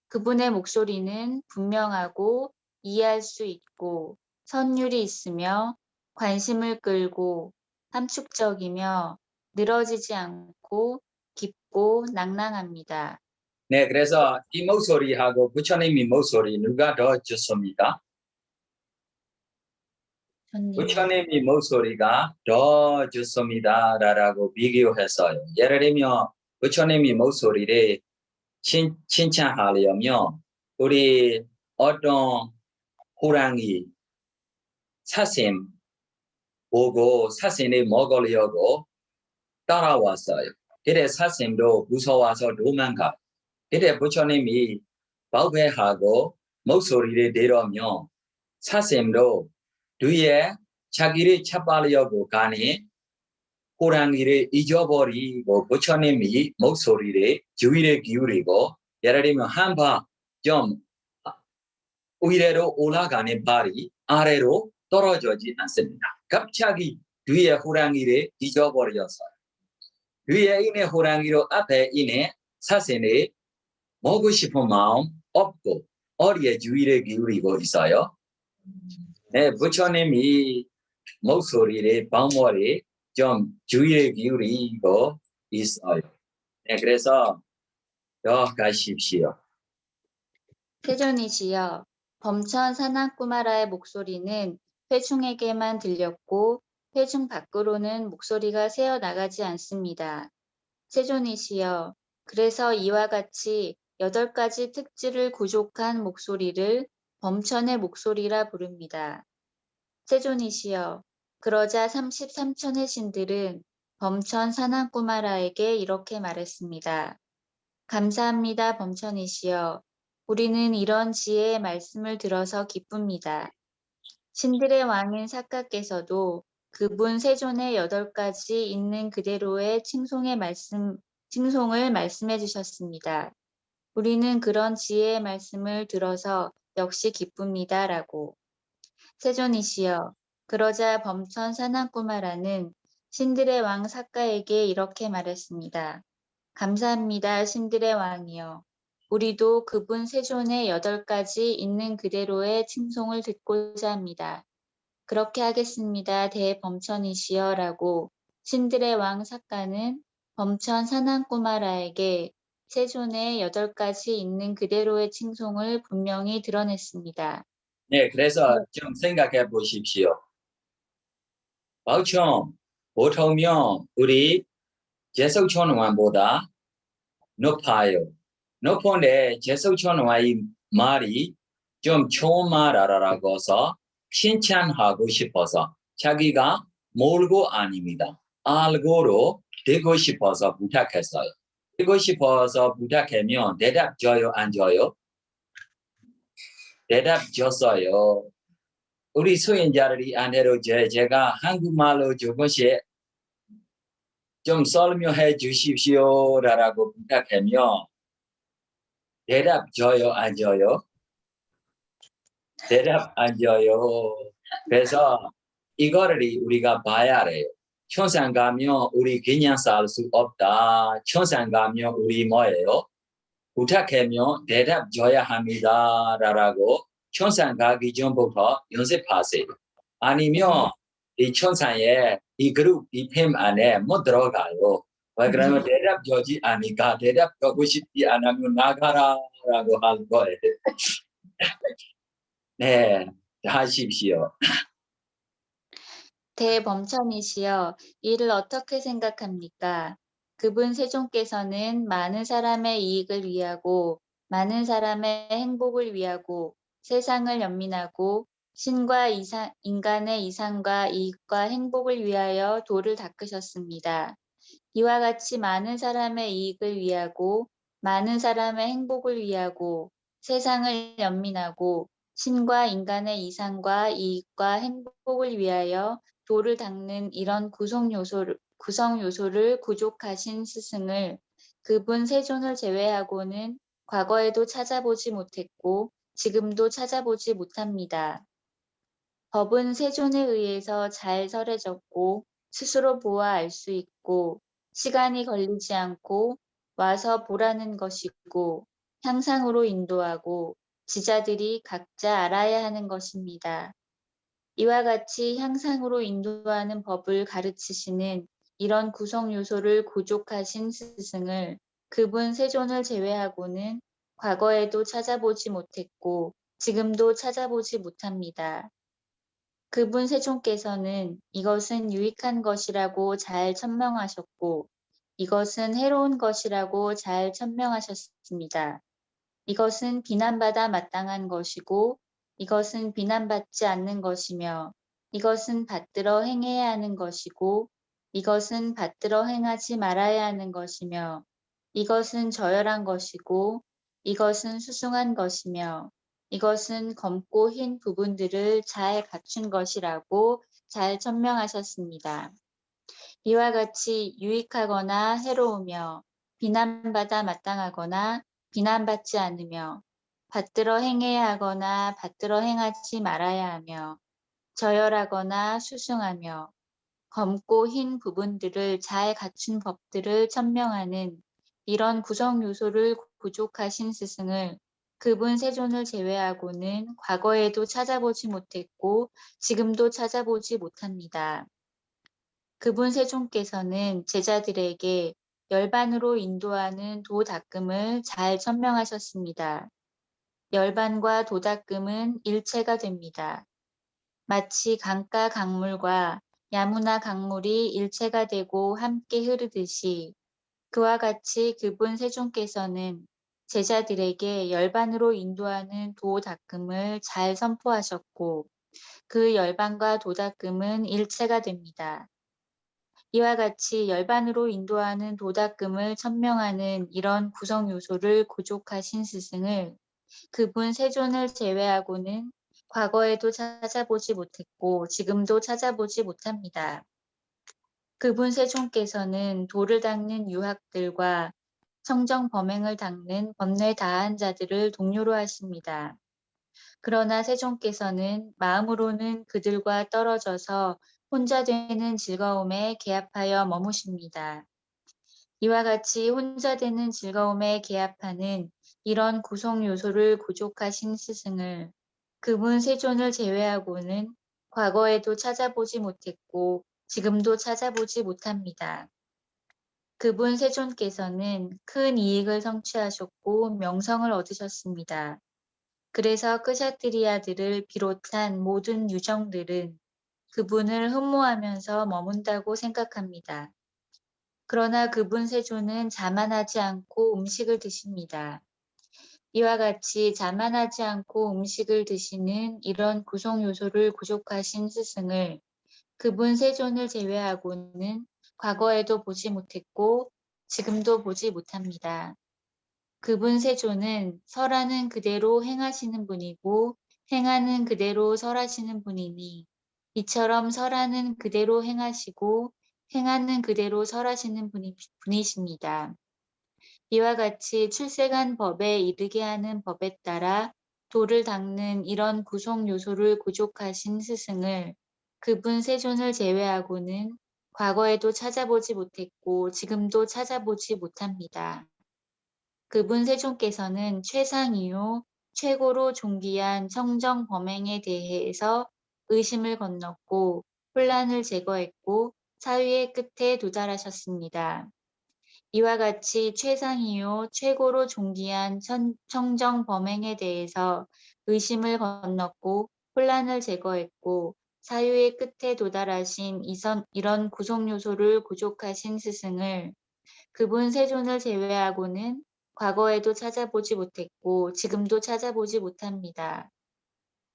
그분의 목소리는 분명하고 이해할 수 있고 선율이 있으며 관심을 끌고 함축적이며 늘어지지 않고 깊고 낭랑합니다. 네, 그래서 이 목소리하고 부처님의 목소리 누가 더 좋습니까? 부처님의 목소리가 더 좋습니다라고 비교했어요. 예를 들면 부처님의 목소리를 칭찬하려면 우리 어떤 호랑이 사슴 보고 사슴을 먹으려고 따라왔어요. 그때 사슴도 무서워서 도망가요. 그때 부처님이 발표하고 목소리를 들으면 사슴도 뒤에 자기를 잡으려고 가니 호랑이를 잊어버리고 부처님이 목소리를 주의를 기울이고 예를 들면 한 발 좀 위로 올라가는 발이 아래로 떨어지지 않습니다. 갑자기 뒤에 호랑이를 잊어버렸어요. 뒤에 있는 호랑이로 앞에 있는 사슴을 먹고 싶은 마음 없고 어디에 주의를 기울이고 있어요. 네, 부처님이 목소리를 방법을 좀 주의를 기울이고 있어요. 네, 그래서 더 가십시오. 세존이시여, 범천 사난꾸마라의 목소리는 회중에게만 들렸고 회중 밖으로는 목소리가 새어나가지 않습니다. 세존이시여, 그래서 이와 같이 8가지 특질을 구족한 목소리를 범천의 목소리라 부릅니다. 세존이시여, 그러자 33천의 신들은 범천 사난꾸마라에게 이렇게 말했습니다. 감사합니다, 범천이시여. 우리는 이런 지혜의 말씀을 들어서 기쁩니다. 신들의 왕인 사카께서도 그분 세존의 8가지 있는 그대로의 칭송을 말씀해 주셨습니다. 우리는 그런 지혜의 말씀을 들어서 역시 기쁩니다. 라고. 세존이시여, 그러자 범천 사난꾸마라는 신들의 왕 사카에게 이렇게 말했습니다. 감사합니다, 신들의 왕이여. 우리도 그분 세존의 8가지 있는 그대로의 칭송을 듣고자 합니다. 그렇게 하겠습니다, 대범천이시여. 라고 신들의 왕 사카는 범천 사난꾸마라에게 세존의 8가지 있는 그대로의 칭송을 분명히 드러냈습니다. 네, 그래서 좀 생각해 보십시오. 보통면 우리 제석천왕보다 높아요. 높은데 제석천왕의 말이 좀 좋은 말 알아라고 해서 칭찬하고 싶어서 자기가 모르고 아닙니다. 알고로 되고 싶어서 부탁했어요. 되고 싶어서 부탁하면 대답 줘요, 안 줘요? 대답 줬어요. 우리 수행자들이 안대로 제가 한국말로 조금씩 좀 설명해 주십시오라고 부탁하면 대답 줘요, 안 줘요? 대답 안 줘요. 그래서 이거를 우리가 봐야 해요. 천상 가면 우리 그냥 살 수 없다. 천상 가면 우리 뭐예요? 부탁하면 대답 줘야 합니다. 라고 천상 가기 전부터 연습하세요. 아니면 이 천사의 이 그룹, 이 팸 안에 못 들어가요. 왜 그러면 대답하지 않으니까 대답하고 싶지 않으면 나가라라고 할 거예요. 네, 하십시오. 대범천이시여, 이를 어떻게 생각합니까? 그분 세존께서는 많은 사람의 이익을 위하고 많은 사람의 행복을 위하고 세상을 연민하고 신과 인간의 이상과 이익과 행복을 위하여 도를 닦으셨습니다. 이와 같이 많은 사람의 이익을 위하고 많은 사람의 행복을 위하고 세상을 연민하고 신과 인간의 이상과 이익과 행복을 위하여 도를 닦는 이런 구성 요소를 구족하신 스승을 그분 세존을 제외하고는 과거에도 찾아보지 못했고 지금도 찾아보지 못합니다. 법은 세존에 의해서 잘 설해졌고 스스로 보아 알 수 있고 시간이 걸리지 않고 와서 보라는 것이고 향상으로 인도하고 지자들이 각자 알아야 하는 것입니다. 이와 같이 향상으로 인도하는 법을 가르치시는 이런 구성 요소를 구족하신 스승을 그분 세존을 제외하고는 과거에도 찾아보지 못했고 지금도 찾아보지 못합니다. 그분 세존께서는 이것은 유익한 것이라고 잘 천명하셨고 이것은 해로운 것이라고 잘 천명하셨습니다. 이것은 비난받아 마땅한 것이고 이것은 비난받지 않는 것이며 이것은 받들어 행해야 하는 것이고 이것은 받들어 행하지 말아야 하는 것이며 이것은 저열한 것이고 이것은 수승한 것이며 이것은 검고 흰 부분들을 잘 갖춘 것이라고 잘 천명하셨습니다. 이와 같이 유익하거나 해로우며 비난받아 마땅하거나 비난받지 않으며 받들어 행해야 하거나 받들어 행하지 말아야 하며 저열하거나 수승하며 검고 흰 부분들을 잘 갖춘 법들을 천명하는 이런 구성 요소를 구족하신 스승을 그분 세존을 제외하고는 과거에도 찾아보지 못했고 지금도 찾아보지 못합니다. 그분 세존께서는 제자들에게 열반으로 인도하는 도닦음을 잘 천명하셨습니다. 열반과 도닦음은 일체가 됩니다. 마치 강가 강물과 야무나 강물이 일체가 되고 함께 흐르듯이 그와 같이 그분 세존께서는 제자들에게 열반으로 인도하는 도닦음을 잘 선포하셨고 그 열반과 도닦음은 일체가 됩니다. 이와 같이 열반으로 인도하는 도닦음을 천명하는 이런 구성 요소를 구족하신 스승을 그분 세존을 제외하고는 과거에도 찾아보지 못했고 지금도 찾아보지 못합니다. 그분 세존께서는 도를 닦는 유학들과 청정 범행을 닦는 법뇌 다한 자들을 동료로 하십니다. 그러나 세존께서는 마음으로는 그들과 떨어져서 혼자 되는 즐거움에 개합하여 머무십니다. 이와 같이 혼자 되는 즐거움에 개합하는 이런 구성 요소를 구족하신 스승을 그분 세존을 제외하고는 과거에도 찾아보지 못했고 지금도 찾아보지 못합니다. 그분 세존께서는 큰 이익을 성취하셨고 명성을 얻으셨습니다. 그래서 끄샤트리아들을 비롯한 모든 유정들은 그분을 흠모하면서 머문다고 생각합니다. 그러나 그분 세존은 자만하지 않고 음식을 드십니다. 이와 같이 자만하지 않고 음식을 드시는 이런 구성 요소를 구족하신 스승을 그분 세존을 제외하고는 과거에도 보지 못했고 지금도 보지 못합니다. 그분 세존은 설하는 그대로 행하시는 분이고 행하는 그대로 설하시는 분이니 이처럼 설하는 그대로 행하시고 행하는 그대로 설하시는 분이십니다. 이와 같이 출세간 법에 이르게 하는 법에 따라 도를 닦는 이런 구성 요소를 구족하신 스승을 그분 세존을 제외하고는 과거에도 찾아보지 못했고 지금도 찾아보지 못합니다. 그분 세존께서는 최상이요 최고로 존귀한 청정 범행에 대해서 의심을 건넜고 혼란을 제거했고 사유의 끝에 도달하셨습니다. 이와 같이 최상이요 최고로 존귀한 청정 범행에 대해서 의심을 건넜고 혼란을 제거했고 사유의 끝에 도달하신 이런 구속 요소를 구족하신 스승을 그분 세존을 제외하고는 과거에도 찾아보지 못했고 지금도 찾아보지 못합니다.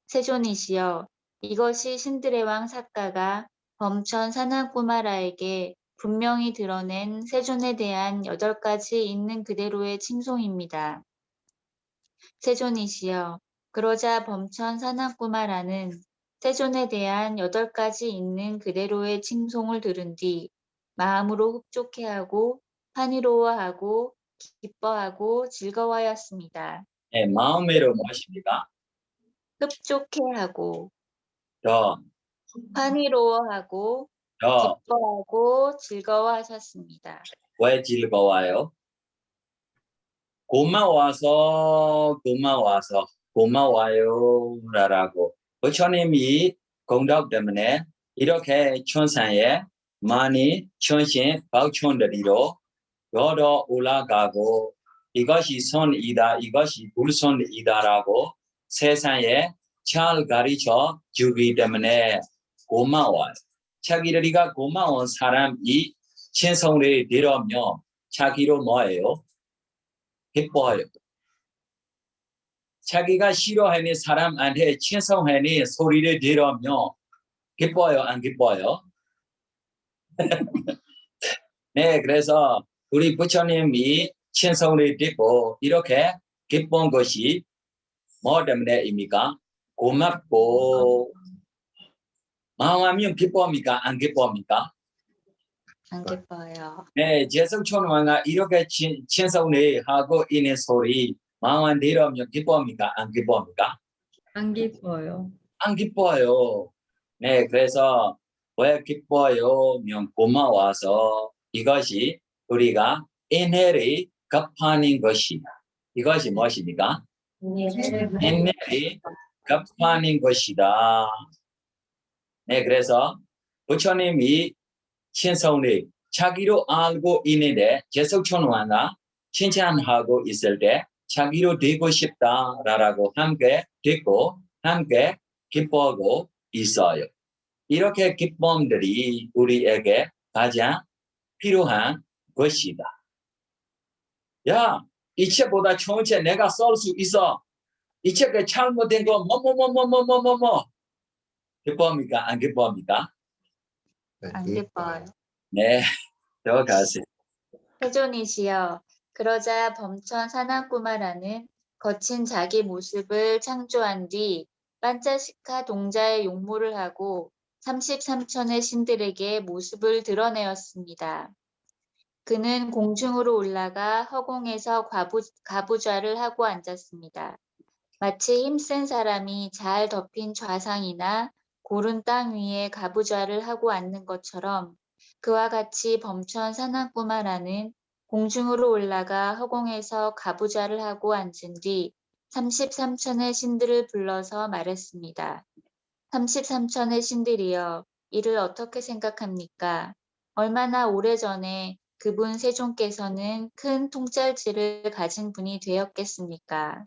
세존이시여, 이것이 신들의 왕 사가가 범천 사나구마라에게 분명히 드러낸 세존에 대한 8가지 있는 그대로의 칭송입니다. 세존이시여, 그러자 범천 사나구마라는 세존에 대한 8가지 있는 그대로의 칭송을 들은 뒤 마음으로 흡족해하고 환희로워하고 기뻐하고 즐거워하였습니다. 네, 마음으로 무엇입니까? 흡족해하고 더, 환희로워하고 더, 기뻐하고 즐거워하셨습니다. 왜 즐거워요? 고마워요 라고 부처님이 공덕 때문에 이렇게 천상에 많이 천신 박천들이로 여러 올라가고 이것이 선이다 이것이 불선이다라고 세상에 잘 가르쳐 주기 때문에 고마워요. 자기들이가 고마운 사람이 신성을 들으며 자기로 뭐예요? 기뻐요. 자기가 싫어하는 사람한테 칭송하는 소리를 들으며 기뻐요, 안 기뻐요? 네, 그래서 우리 부처님이 칭송을 듣고 이렇게 기쁜 것이 뭐 때문에입니까? 고맙고 마음하면 기뻐합니까? 안 기뻐합니까? 안 기뻐요. 네, 제성촌왕가 이렇게 칭송을 하고 있는 소리 마음만 들으면 기뻐합니까? 안 기뻐합니까? 안 기뻐요. 안 기뻐요. 네, 그래서 왜 기뻐요? 면 고마워서 이것이 우리가 인해를 갚아낸 것이다. 이것이 무엇입니까? 인해를 갚아낸 것이다. 네, 그래서 부처님이 신성을 자기로 알고 있는데 제석천왕가 칭찬하고 있을 때 자기로 되고 싶다라고 함께 듣고 함께 기뻐하고 있어요. 이렇게 기쁨들이 우리에게 가장 필요한 것이다. 야, 이 책보다 좋은 책 내가 쓸 수 있어. 이 책에 잘못된 거 뭐뭐뭐뭐뭐뭐뭐 기뻐합니까? 안 기뻐합니까? 안 기뻐요. 네, 더 가세요. 세존이시여, 그러자 범천 사나구마라는 거친 자기 모습을 창조한 뒤 반자시카 동자의 용모를 하고 33천의 신들에게 모습을 드러내었습니다. 그는 공중으로 올라가 허공에서 가부좌를 하고 앉았습니다. 마치 힘센 사람이 잘 덮인 좌상이나 고른 땅 위에 가부좌를 하고 앉는 것처럼 그와 같이 범천 사나구마라는 공중으로 올라가 허공에서 가부좌를 하고 앉은 뒤 33천의 신들을 불러서 말했습니다. 33천의 신들이여, 이를 어떻게 생각합니까? 얼마나 오래전에 그분 세존께서는 큰 통찰지를 가진 분이 되었겠습니까?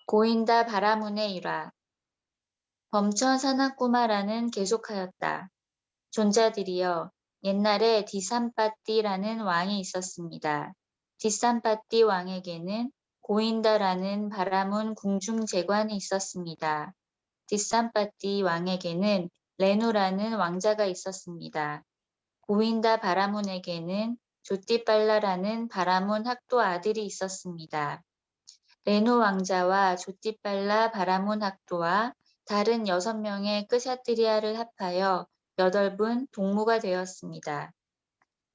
고인다 바라문의 일화. 범천 사나구마라는 계속하였다. 존자들이여, 옛날에 디산빠띠라는 왕이 있었습니다. 디산빠띠 왕에게는 고인다라는 바라문 궁중 제관이 있었습니다. 디산빠띠 왕에게는 레누라는 왕자가 있었습니다. 고인다 바라문에게는 조띠빨라라는 바라문 학도 아들이 있었습니다. 레누 왕자와 조띠빨라 바라문 학도와 다른 6명의 끄샤트리아를 합하여 8분 동무가 되었습니다.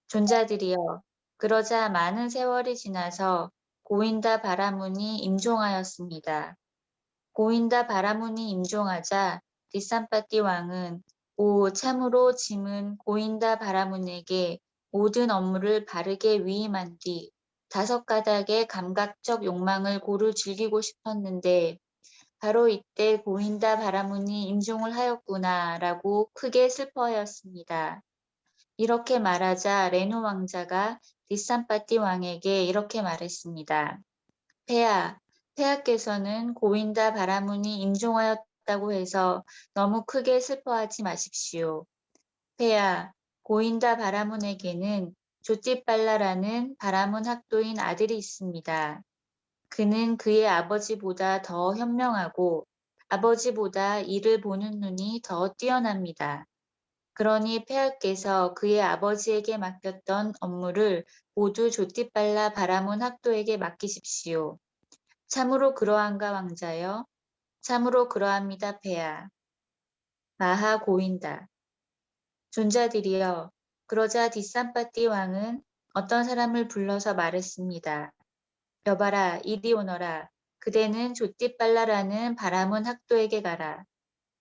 존자들이여, 그러자 많은 세월이 지나서 고인다 바라문이 임종하였습니다. 고인다 바라문이 임종하자 디산빠띠 왕은 참으로 짐은 고인다 바라문에게 모든 업무를 바르게 위임한 뒤 5가닥의 감각적 욕망을 고루 즐기고 싶었는데 바로 이때 고인다 바라문이 임종을 하였구나라고 크게 슬퍼하였습니다. 이렇게 말하자 레누 왕자가 디산파티 왕에게 이렇게 말했습니다. 폐하께서는 고인다 바라문이 임종하였다고 해서 너무 크게 슬퍼하지 마십시오. 폐하, 고인다 바라문에게는 조띠빨라라는 바라문 학도인 아들이 있습니다. 그는 그의 아버지보다 더 현명하고 아버지보다 일을 보는 눈이 더 뛰어납니다. 그러니 폐하께서 그의 아버지에게 맡겼던 업무를 모두 조띠빨라 바라문 학도에게 맡기십시오. 참으로 그러한가 왕자여? 참으로 그러합니다 폐하. 마하 고인다. 존자들이여. 그러자 디산파티 왕은 어떤 사람을 불러서 말했습니다. 여봐라, 이리 오너라. 그대는 조띠빨라라는 바라문 학도에게 가라.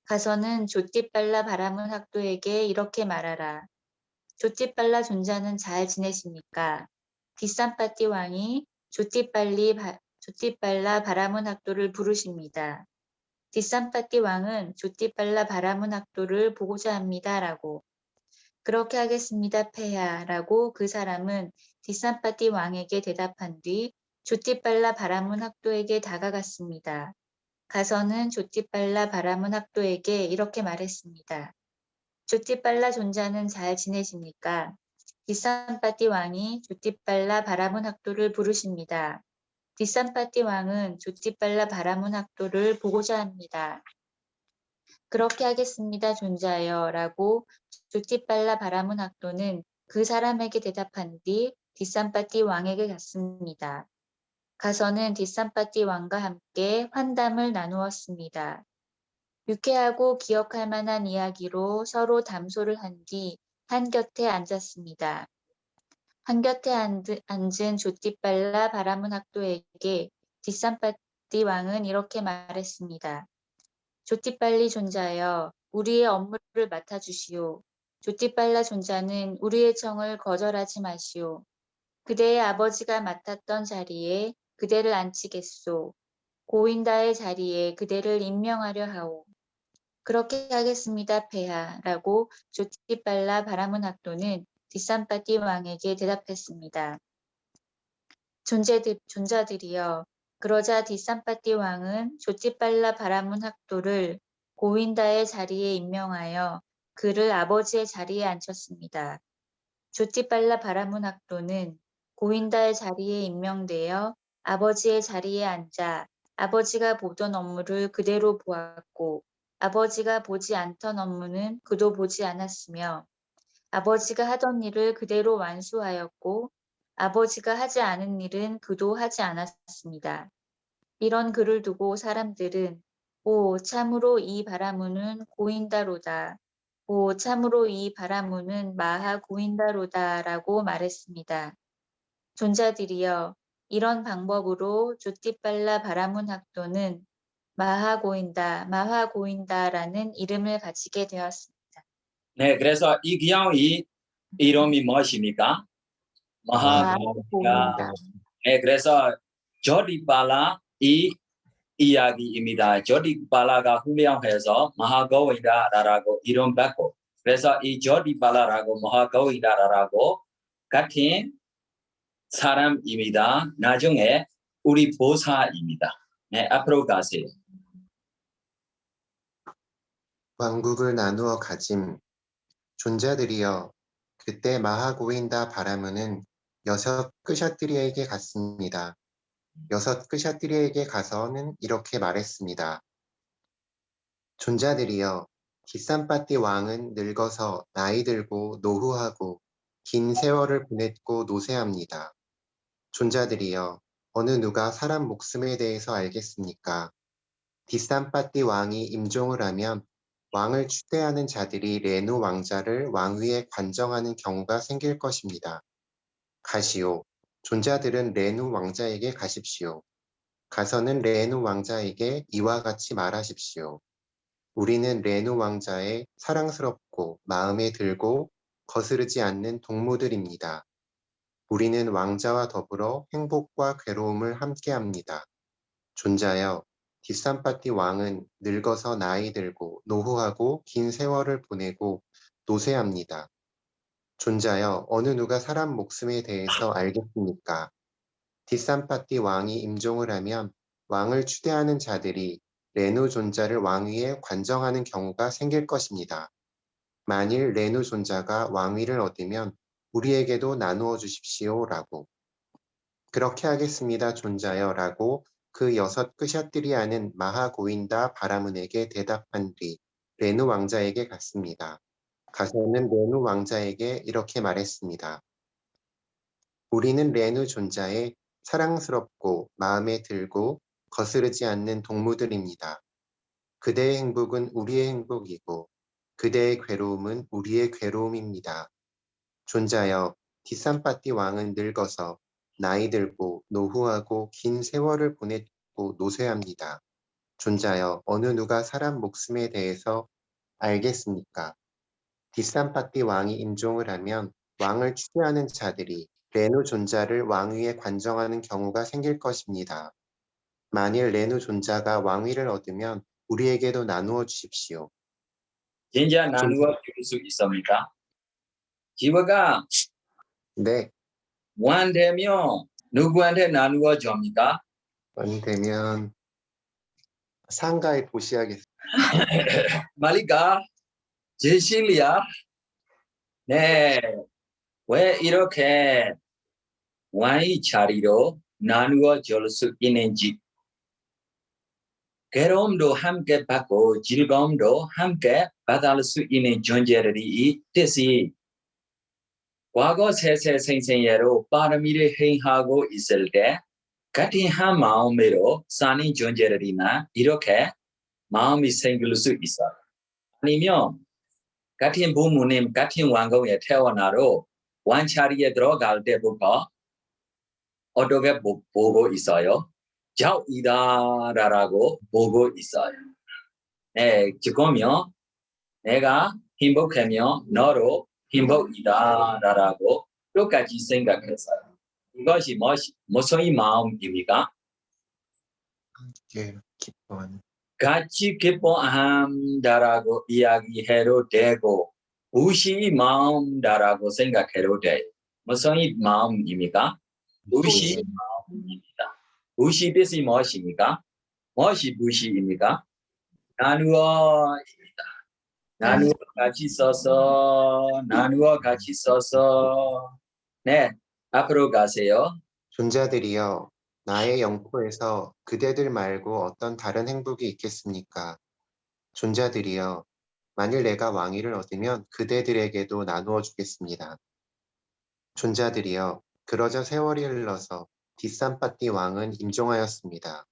가서는 조띠빨라 바라문 학도에게 이렇게 말하라. 조띠빨라 존자는 잘 지내십니까? 디산파티 왕이 조띠빨라 바라문 학도를 부르십니다. 디산파티 왕은 조띠빨라 바라문 학도를 보고자 합니다라고. 그렇게 하겠습니다 폐하라고 그 사람은 디산파티 왕에게 대답한 뒤 조띠빨라 바라문 학도에게 다가갔습니다. 가서는 조띠빨라 바라문 학도에게 이렇게 말했습니다. 조띠빨라 존자는 잘 지내십니까? 디산파티 왕이 조띠빨라 바라문 학도를 부르십니다. 디산파티 왕은 조띠빨라 바라문 학도를 보고자 합니다. 그렇게 하겠습니다 존자여 라고 조띠빨라 바라문 학도는 그 사람에게 대답한 뒤 디산파티 왕에게 갔습니다. 가서는 디산파티 왕과 함께 환담을 나누었습니다. 유쾌하고 기억할 만한 이야기로 서로 담소를 한 뒤 한곁에 앉았습니다. 한곁에 앉은 조띠빨라 바라문 학도에게 디산파티 왕은 이렇게 말했습니다. 조띠빨리 존자여, 우리의 업무를 맡아주시오. 조띠빨라 존자는 우리의 청을 거절하지 마시오. 그대의 아버지가 맡았던 자리에 그대를 앉히겠소. 고인다의 자리에 그대를 임명하려 하오. 그렇게 하겠습니다, 폐하라고 조띠빨라 바라문 학도는 디산파티 왕에게 대답했습니다. 존자들이여, 그러자 디산파티 왕은 조띠빨라 바라문 학도를 고인다의 자리에 임명하여 그를 아버지의 자리에 앉혔습니다. 조띠빨라 바라문 학도는 고인다의 자리에 임명되어 아버지의 자리에 앉아 아버지가 보던 업무를 그대로 보았고 아버지가 보지 않던 업무는 그도 보지 않았으며 아버지가 하던 일을 그대로 완수하였고 아버지가 하지 않은 일은 그도 하지 않았습니다. 이런 글을 두고 사람들은 오 참으로 이 바라문은 고인다로다. 오 참으로 이 바라문은 마하 고인다로다 라고 말했습니다. 존자들이여 이런 방법으로 조띠빨라 바라문 학도는 마하 고인다라는 이름을 가지게 되었습니다. 네, 그래서 이 기왕이 이름이 무엇입니까? 마하 고인다. 네, 그래서 조띠빨라 이 이야기입니다. 조띠빨라가 후명해서 마하 고인다라고 이름 받고, 그래서 이 조띠빨라라고 마하 고인다라고 같은 사람입니다. 나중에 우리 보사입니다. 네, 앞으로 가세요. 왕국을 나누어 가짐. 존자들이여, 그때 마하고인다 바라문은 6 끄샤트리에게 갔습니다. 6 끄샤트리에게 가서는 이렇게 말했습니다. 존자들이여, 디산파티 왕은 늙어서 나이 들고 노후하고 긴 세월을 보냈고 노쇠합니다. 존자들이여, 어느 누가 사람 목숨에 대해서 알겠습니까? 디산파티 왕이 임종을 하면 왕을 추대하는 자들이 레누 왕자를 왕위에 관정하는 경우가 생길 것입니다. 가시오. 존자들은 레누 왕자에게 가십시오. 가서는 레누 왕자에게 이와 같이 말하십시오. 우리는 레누 왕자의 사랑스럽고 마음에 들고 거스르지 않는 동무들입니다. 우리는 왕자와 더불어 행복과 괴로움을 함께합니다. 존자여, 뒷산파티 왕은 늙어서 나이 들고 노후하고 긴 세월을 보내고 노쇠합니다. 존자여, 어느 누가 사람 목숨에 대해서 알겠습니까? 뒷산파티 왕이 임종을 하면 왕을 추대하는 자들이 레누 존자를 왕위에 관정하는 경우가 생길 것입니다. 만일 레누 존자가 왕위를 얻으면 우리에게도 나누어 주십시오라고. 그렇게 하겠습니다, 존자여 라고 그 6 끄샤트리아는 마하고인다 바라문에게 대답한 뒤 레누 왕자에게 갔습니다. 가서는 레누 왕자에게 이렇게 말했습니다. 우리는 레누 존자의 사랑스럽고 마음에 들고 거스르지 않는 동무들입니다. 그대의 행복은 우리의 행복이고 그대의 괴로움은 우리의 괴로움입니다. 존자여, 뒷산파티 왕은 늙어서 나이 들고 노후하고 긴 세월을 보냈고 노쇠합니다. 존자여, 어느 누가 사람 목숨에 대해서 알겠습니까? 뒷산파티 왕이 임종을 하면 왕을 추대하는 자들이 레누 존자를 왕위에 관정하는 경우가 생길 것입니다. 만일 레누 존자가 왕위를 얻으면 우리에게도 나누어 주십시오. 진짜 나누어 줄 수 있습니까? 지구가 네, 완되면 누구한테 나누어 줍니까? 되면 상가에 보시하겠습니다. 말리가 제실리아 네, 왜 이렇게 왕의 자리로 나누어 줄 수 있는지 괴로움도 함께 받고 즐거움도 함께 받을 수 있는 존재들이 있듯이 과거 세세생생예로 빠르미를 행하고 있을 때 같은 한 마음으로 사는 존재들이나 이렇게 마음이 생길 수 있어요. 아니면 같은 부모님, 같은 왕궁에 태어나도 왕자리에 들어갈 때부터 어떻게 보고 있어요? 자우이다라고 보고 있어요. 네, 지금요, 내가 행복하면 너로 행복이다라고 똑같이 생각했어요. 이것이 무슨 마음입니까? 함께 기뻐하는 같이 기뻐한다라고 이야기해도 되고 무시 마음다라고 생각해도 돼요. 무슨 마음입니까? 무시 마음입니다. 무시 뜻이 무엇입니까? 무엇이 무시입니까? 나누어입니다. 나누어 같이 써서 네, 앞으로 가세요. 존자들이여, 나의 영토에서 그대들 말고 어떤 다른 행복이 있겠습니까? 존자들이여, 만일 내가 왕위를 얻으면 그대들에게도 나누어 주겠습니다. 존자들이여, 그러자 세월이 흘러서 뒷산파티 왕은 임종하였습니다.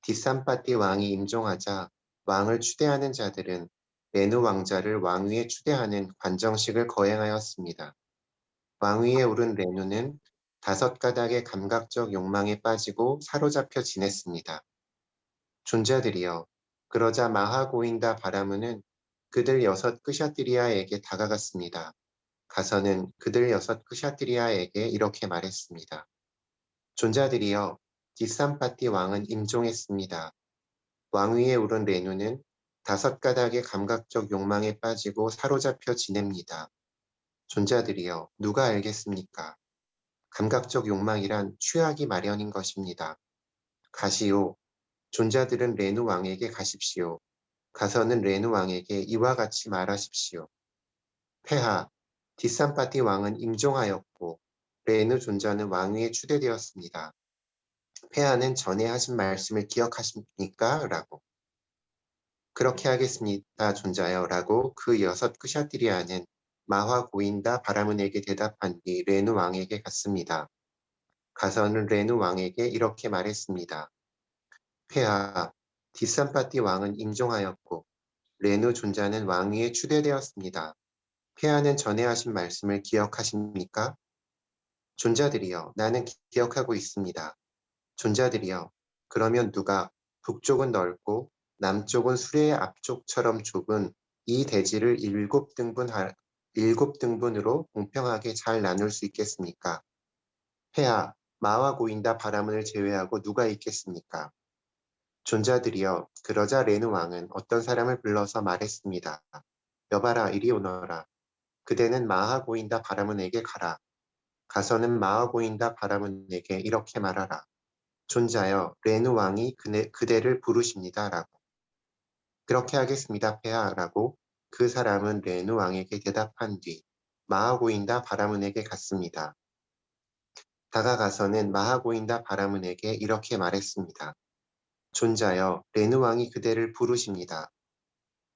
뒷산파티 왕이 임종하자 왕을 추대하는 자들은 레누 왕자를 왕위에 추대하는 관정식을 거행하였습니다. 왕위에 오른 레누는 5 가닥의 감각적 욕망에 빠지고 사로잡혀 지냈습니다. 존자들이여, 그러자 마하고인다 바라문은 그들 6 끄샤트리아에게 다가갔습니다. 가서는 그들 6 끄샤트리아에게 이렇게 말했습니다. 존자들이여, 뒷산파티 왕은 임종했습니다. 왕위에 오른 레누는 5 가닥의 감각적 욕망에 빠지고 사로잡혀 지냅니다. 존자들이여, 누가 알겠습니까? 감각적 욕망이란 취하기 마련인 것입니다. 가시오. 존자들은 레누 왕에게 가십시오. 가서는 레누 왕에게 이와 같이 말하십시오. 폐하, 뒷산파티 왕은 임종하였고 레누 존자는 왕위에 추대되었습니다. 폐하는 전에 하신 말씀을 기억하십니까? 라고. 그렇게 하겠습니다, 존자여. 라고 그 6 끄샤트리아는 마화 고인다 바라문에게 대답한 뒤 레누 왕에게 갔습니다. 가서는 레누 왕에게 이렇게 말했습니다. 폐하, 뒷산파티 왕은 임종하였고 레누 존자는 왕위에 추대되었습니다. 폐하는 전에 하신 말씀을 기억하십니까? 존자들이여, 나는 기억하고 있습니다. 존자들이여, 그러면 누가 북쪽은 넓고 남쪽은 수레의 앞쪽처럼 좁은 이 대지를 7등분으로 공평하게 잘 나눌 수 있겠습니까? 폐하, 마와 고인다 바라문을 제외하고 누가 있겠습니까? 존자들이여 그러자 레누 왕은 어떤 사람을 불러서 말했습니다. 여봐라 이리 오너라. 그대는 마하고인다 바라문에게 가라. 가서는 마하고인다 바라문에게 이렇게 말하라. 존자여 레누 왕이 그대를 부르십니다. 라고. 그렇게 하겠습니다. 폐하. 라고 그 사람은 레누 왕에게 대답한 뒤 마하고인다 바라문에게 갔습니다. 다가가서는 마하고인다 바라문에게 이렇게 말했습니다. 존자여 레누 왕이 그대를 부르십니다.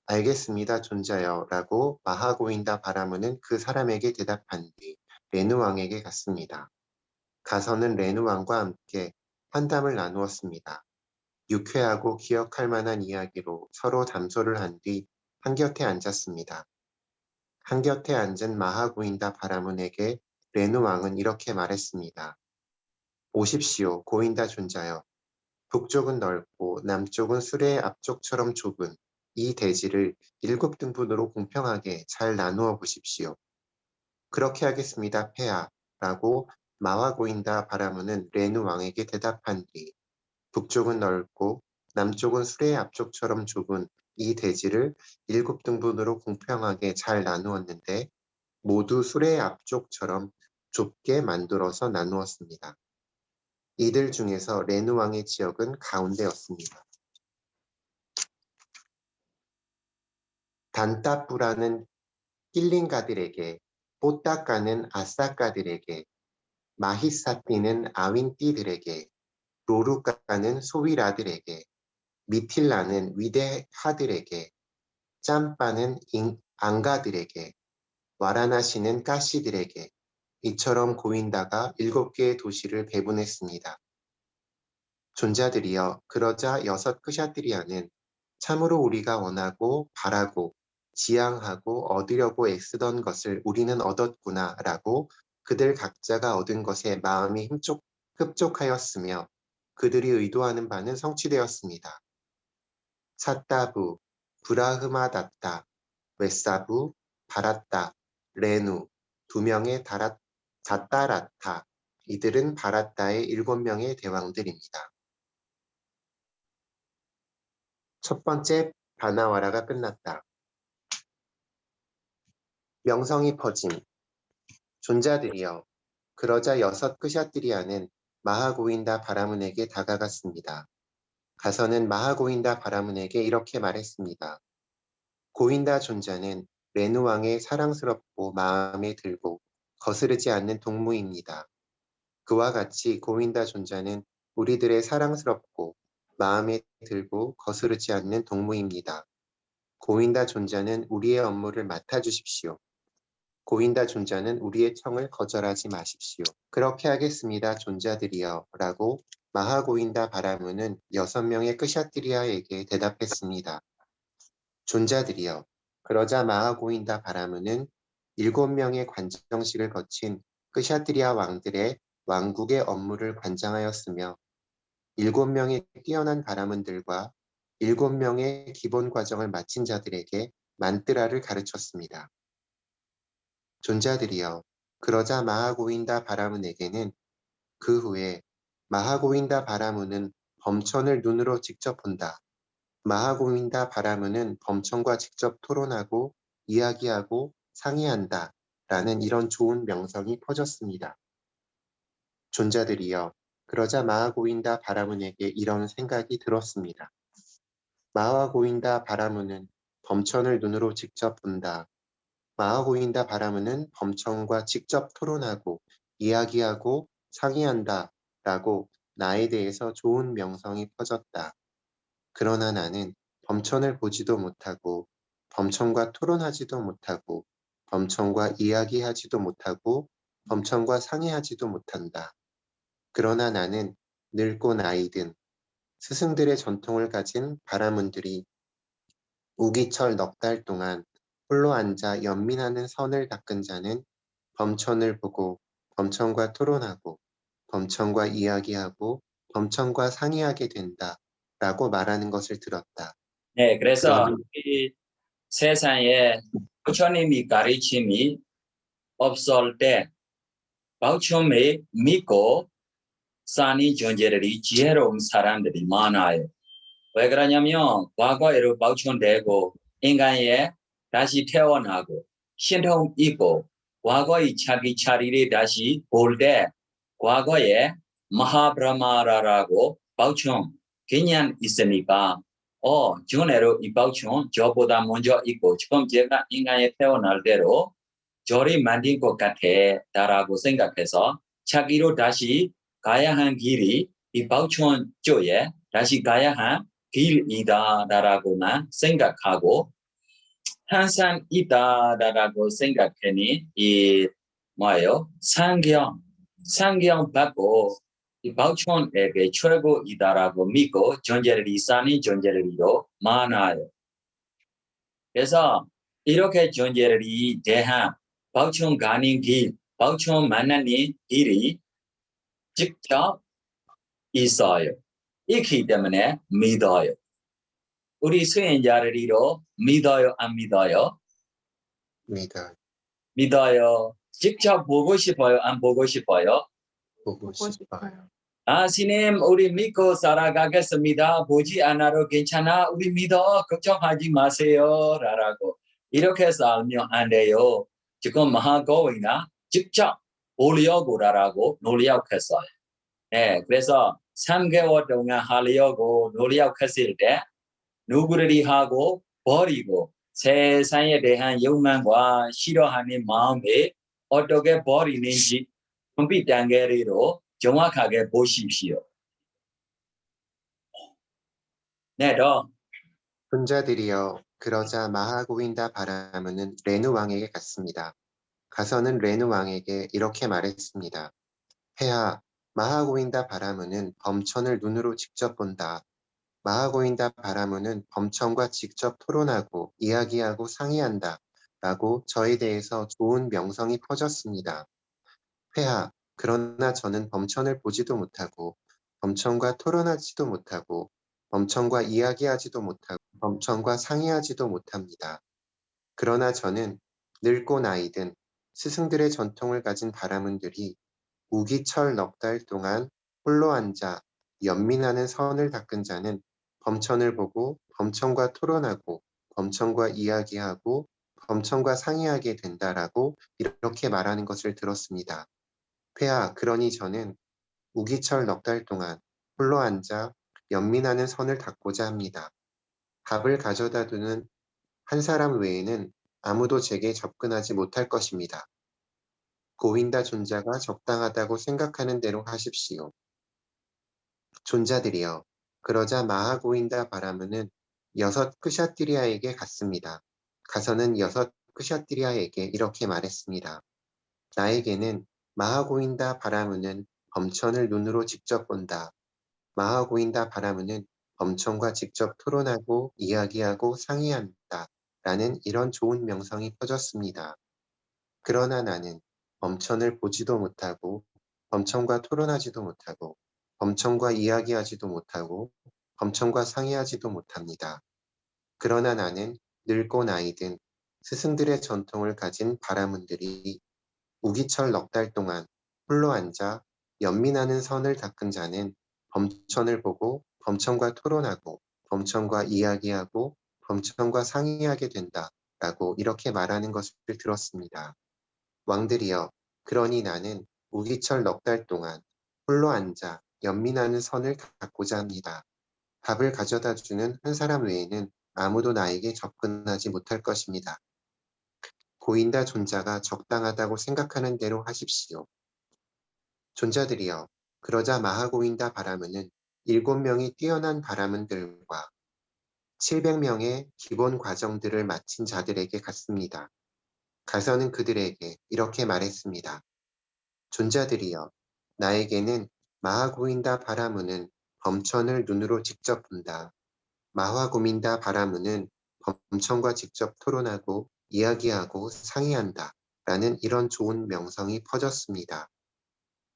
알겠습니다. 존자여 라고 마하고인다 바라문은 그 사람에게 대답한 뒤 레누 왕에게 갔습니다. 가서는 레누 왕과 함께 환담을 나누었습니다. 유쾌하고 기억할 만한 이야기로 서로 담소를 한 뒤 한곁에 앉았습니다. 한곁에 앉은 마하고인다 바라문에게 레누 왕은 이렇게 말했습니다. 오십시오. 고인다 존자여. 북쪽은 넓고 남쪽은 수레의 앞쪽처럼 좁은 이 대지를 7등분으로 공평하게 잘 나누어 보십시오. 그렇게 하겠습니다. 폐하. 라고 마하고인다 바라문은 레누 왕에게 대답한 뒤 북쪽은 넓고 남쪽은 수레의 앞쪽처럼 좁은 이 대지를 7등분으로 공평하게 잘 나누었는데 모두 수레의 앞쪽처럼 좁게 만들어서 나누었습니다. 이들 중에서 레누 왕의 지역은 가운데였습니다. 단따뿌라는 낄링가들에게, 뽀따까는 아싸까들에게, 마히사띠는 아윈띠들에게, 로루까는 소위라들에게, 미틸라는 위대하들에게, 짬빠는 앙가들에게, 와라나시는 까시들에게, 이처럼 고인다가 7개의 도시를 배분했습니다. 존자들이여 그러자 6 크샤트리아는 참으로 우리가 원하고 바라고 지향하고 얻으려고 애쓰던 것을 우리는 얻었구나 라고 그들 각자가 얻은 것에 마음이 흡족하였으며 그들이 의도하는 바는 성취되었습니다. 사따부, 브라흐마다따, 웨사부, 바라따, 레누, 2명의 자따라타, 이들은 바라따의 7명의 대왕들입니다. 첫 번째 바나와라가 끝났다. 명성이 퍼짐. 존자들이여 그러자 6 크샤트리아는 마하고인다 바라문에게 다가갔습니다. 가서는 마하고인다 바라문에게 이렇게 말했습니다. 고인다 존자는 레누 왕의 사랑스럽고 마음에 들고 거스르지 않는 동무입니다. 그와 같이 고인다 존자는 우리들의 사랑스럽고 마음에 들고 거스르지 않는 동무입니다. 고인다 존자는 우리의 업무를 맡아주십시오. 고인다 존자는 우리의 청을 거절하지 마십시오. 그렇게 하겠습니다. 존자들이여 라고 마하고인다 바라문은 6명의 크샤트리아에게 대답했습니다. 존자들이여 그러자 마하고인다 바라문은 7명의 관정식을 거친 크샤트리아 왕들의 왕국의 업무를 관장하였으며 7명의 뛰어난 바라문들과 7명의 기본 과정을 마친 자들에게 만뜨라를 가르쳤습니다. 존자들이여 그러자 마하고인다 바라문에게는 그 후에 마하고인다 바라문은 범천을 눈으로 직접 본다. 마하고인다 바라문은 범천과 직접 토론하고 이야기하고 상의한다. 라는 이런 좋은 명성이 퍼졌습니다. 존자들이여 그러자 마하고인다 바라문에게 이런 생각이 들었습니다. 마하고인다 바라문은 범천을 눈으로 직접 본다. 마하고인다 바라문은 범천과 직접 토론하고 이야기하고 상의한다 라고 나에 대해서 좋은 명성이 퍼졌다. 그러나 나는 범천을 보지도 못하고 범천과 토론하지도 못하고 범천과 이야기하지도 못하고 범천과 상의하지도 못한다. 그러나 나는 늙고 나이든 스승들의 전통을 가진 바라문들이 우기철 넉 달 동안 홀로 앉아 연민하는 선을 닦은 자는 범천을 보고 범천과 토론하고 범천과 이야기하고 범천과 상의하게 된다 라고 말하는 것을 들었다. 네, 그래서 이 세상에 부처님이 가르침이 없을 때 부처님을 믿고 산이 존재들이 지혜로운 사람들이 많아요. 왜 그러냐면 과거에로 바우천되고 인간에 다시 태어나고 신통 있고 과거의 자기 자리를 다시 볼 때 과거에 마하브라마라라고 바우천 개념 있으니까 전에로 이 바우천 저보다 먼저 있고 지금 제가 인간에 태어날 대로 저를 만든 것 같다라고 생각해서 자기로 다시 가야 한 길이 이 바우천 쪽에 다시 가야 한 길이다라고만 생각하고 항상 있다라고 생각하니 이 뭐예요? 상경 받고 이 바우천에게 최고이다라고 믿고 존재를 사는 존재들도 많아요. 그래서 이렇게 존재를 대한 바우천 가는 길, 바우천 만나는 길이 직접 있어요. 있기 때문에 믿어요. 우리 수행자들이로 믿어요, 안 믿어요? 믿어요. 믿어요. 직접 보고 싶어요, 안 보고 싶어요? 보고 싶어요. 스님, 우리 믿고 살아가겠습니다. 보지 않아도 괜찮아. 우리 믿어. 걱정하지 마세요. 라고. 이렇게 살면 안 돼요. 지금 마하고이나 직접 보려고라고 노력했어요. 네, 그래서 3개월 동안 하려고 노력했을 때 누구를 하고 버리고 세상에 대한 욕망과 싫어하는 마음에 어떻게 버리는지 준비 단계로 정확하게 보십시오. 네, 더. 존자들이여 그러자 마하고인다 바라문은 레누 왕에게 갔습니다. 가서는 레누 왕에게 이렇게 말했습니다. 폐하, 마하고인다 바라문은 범천을 눈으로 직접 본다. 마하고인다 바라문은 범천과 직접 토론하고 이야기하고 상의한다. 라고 저에 대해서 좋은 명성이 퍼졌습니다. 폐하, 그러나 저는 범천을 보지도 못하고 범천과 토론하지도 못하고 범천과 이야기하지도 못하고 범천과 상의하지도 못합니다. 그러나 저는 늙고 나이든 스승들의 전통을 가진 바라문들이 우기철 넉 달 동안 홀로 앉아 연민하는 선을 닦은 자는 범천을 보고 범천과 토론하고 범천과 이야기하고 범천과 상의하게 된다라고 이렇게 말하는 것을 들었습니다. 폐하, 그러니 저는 우기철 넉 달 동안 홀로 앉아 연민하는 선을 닦고자 합니다. 밥을 가져다 두는 한 사람 외에는 아무도 제게 접근하지 못할 것입니다. 고윈다 존자가 적당하다고 생각하는 대로 하십시오. 존자들이여, 그러자 마하고인다 바라문은 6 크샤띠리아에게 갔습니다. 가서는 6 크샤띠리아에게 이렇게 말했습니다. 나에게는 마하고인다 바라문은 범천을 눈으로 직접 본다. 마하고인다 바라문은 범천과 직접 토론하고 이야기하고 상의한다. 라는 이런 좋은 명성이 퍼졌습니다. 그러나 나는 범천을 보지도 못하고 범천과 토론하지도 못하고 범천과 이야기하지도 못하고 범천과 상의하지도 못합니다. 그러나 나는 늙고 나이든 스승들의 전통을 가진 바라문들이 우기철 넉 달 동안 홀로 앉아 연민하는 선을 닦은 자는 범천을 보고 범천과 토론하고 범천과 이야기하고 범천과 상의하게 된다. 라고 이렇게 말하는 것을 들었습니다. 왕들이여, 그러니 나는 우기철 넉 달 동안 홀로 앉아 연민하는 선을 닦고자 합니다. 밥을 가져다 주는 한 사람 외에는 아무도 나에게 접근하지 못할 것입니다. 고인다 존자가 적당하다고 생각하는 대로 하십시오. 존자들이여, 그러자 마하고인다 바라문은 7명이 뛰어난 바라문들과 700명의 기본 과정들을 마친 자들에게 갔습니다. 가서는 그들에게 이렇게 말했습니다. 존자들이여, 나에게는 마하고인다 바라문은 범천을 눈으로 직접 본다. 마하고민다 바라문은 범천과 직접 토론하고 이야기하고 상의한다. 라는 이런 좋은 명성이 퍼졌습니다.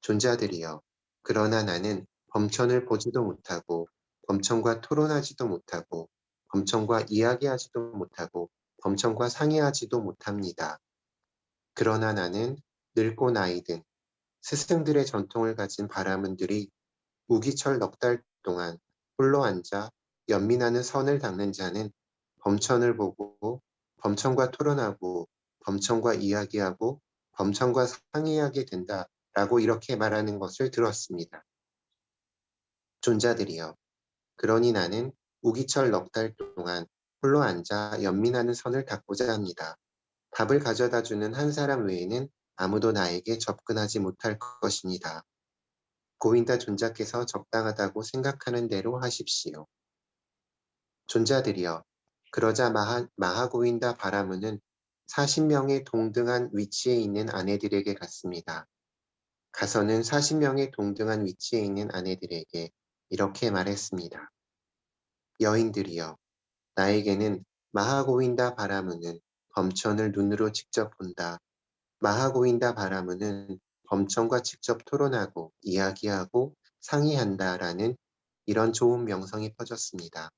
존자들이여, 그러나 나는 범천을 보지도 못하고 범천과 토론하지도 못하고 범천과 이야기하지도 못하고 범천과 상의하지도 못합니다. 그러나 나는 늙고 나이든 스승들의 전통을 가진 바라문들이 우기철 넉 달 동안 홀로 앉아 연민하는 선을 닦는 자는 범천을 보고 범천과 토론하고 범천과 이야기하고 범천과 상의하게 된다라고 이렇게 말하는 것을 들었습니다. 존자들이여, 그러니 나는 우기철 넉 달 동안 홀로 앉아 연민하는 선을 닦고자 합니다. 답을 가져다 주는 한 사람 외에는 아무도 나에게 접근하지 못할 것입니다. 고윈다 존자께서 적당하다고 생각하는 대로 하십시오. 존자들이여, 그러자 마하고윈다 바라문은 40명의 동등한 위치에 있는 아내들에게 갔습니다. 가서는 40명의 동등한 위치에 있는 아내들에게 이렇게 말했습니다. 여인들이여, 나에게는 마하고윈다 바라문은 범천을 눈으로 직접 본다. 마하고윈다 바라문은 범천과 직접 토론하고 이야기하고 상의한다라는 이런 좋은 명성이 퍼졌습니다.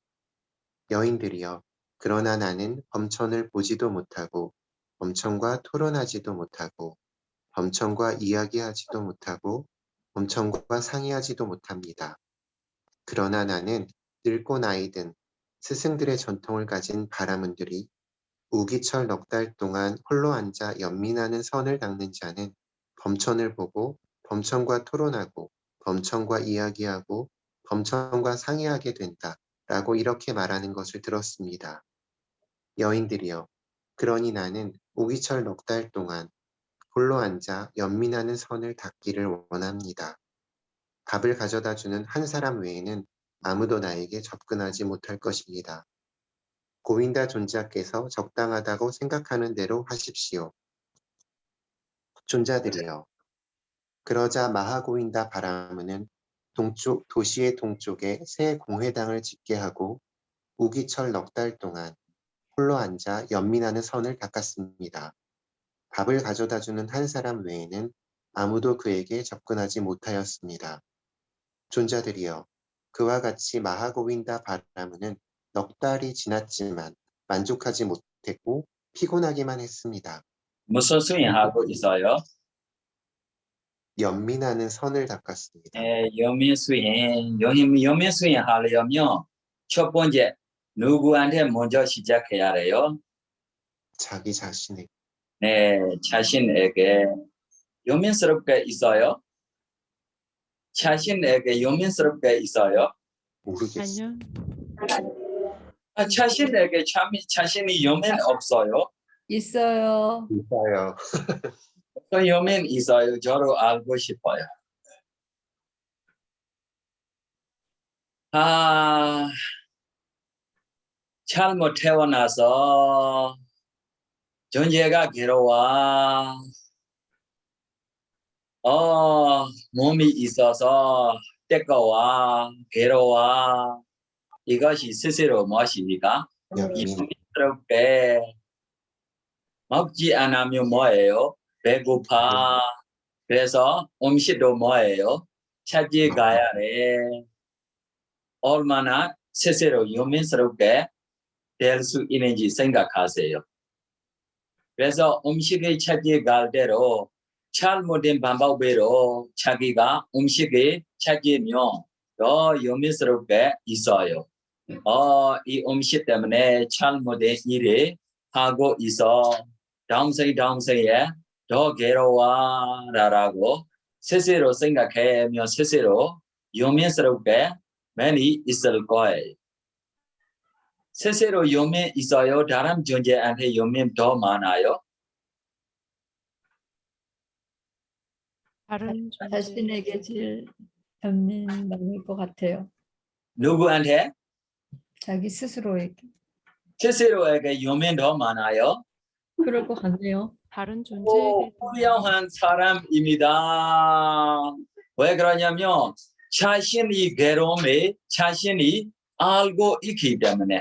여인들이여, 그러나 나는 범천을 보지도 못하고 범천과 토론하지도 못하고 범천과 이야기하지도 못하고 범천과 상의하지도 못합니다. 그러나 나는 늙고 나이든 스승들의 전통을 가진 바라문들이 우기철 넉 달 동안 홀로 앉아 연민하는 선을 닦는 자는 범천을 보고 범천과 토론하고 범천과 이야기하고 범천과 상의하게 된다 라고 이렇게 말하는 것을 들었습니다. 여인들이여, 그러니 나는 우기철 넉 달 동안 홀로 앉아 연민하는 선을 닦기를 원합니다. 답을 가져다 주는 한 사람 외에는 아무도 나에게 접근하지 못할 것입니다. 고윈다 존자께서 적당하다고 생각하는 대로 하십시오. 존자들이여, 그러자 마하고윈다 바라문은 도시의 동쪽에 새 공회당을 짓게 하고 우기철 넉 달 동안 홀로 앉아 연민하는 선을 닦았습니다. 밥을 가져다 주는 한 사람 외에는 아무도 그에게 접근하지 못하였습니다. 존자들이여, 그와 같이 마하고윈다 바라문은 넉 달이 지났지만 만족하지 못했고 피곤하기만 했습니다. 무슨 수행하고 있어요? 연민하는 선을 닦았습니다. 연민 수행 하려면 첫 번째 누구한테 먼저 시작해야 해요? 자기 자신에게. 네, 자신에게 연민스럽게 있어요? 자신에게 연민스럽게 있어요? 모르겠어요. 자신에게 자신이 연민 없어요? 있어요. 있어요. 어떤 연민 있어요? 저도 알고 싶어요. 잘못 태어나서 존재가 괴로워. 몸이 있어서 뜨거워, 괴로워. 이것이 스스로 무엇입니까? 연민스럽게 먹지 않으면 뭐예요? 배고파. 그래서 음식도 뭐예요? 찾아가야 해. 얼마나 스스로 연민스럽게 될 수 있는지 생각하세요. 그래서 음식을 찾아갈 대로 잘못된 방법으로 자기가 음식을 찾으면 더 연민스럽게 있어요. 이 음식 때문에 잘못된 일을 하고 있어. 다음 생에 더 괴로워라고 스스로 생각하면 스스로 연민스럽게 많이 있을 거예요. 스스로 연민 있어요? 다른 존재한테 연민 더 많아요? 다른 자신에게 제일 연민 많을 것 같아요. 누구한테? 자기 스스로에게. 스스로에게 연민 더 많아요? 그럴 것 같네요. 다른 존재에게 훌륭한 사람입니다. 왜 그러냐면 자신이 괴로움에 자신이 알고 있기 때문에.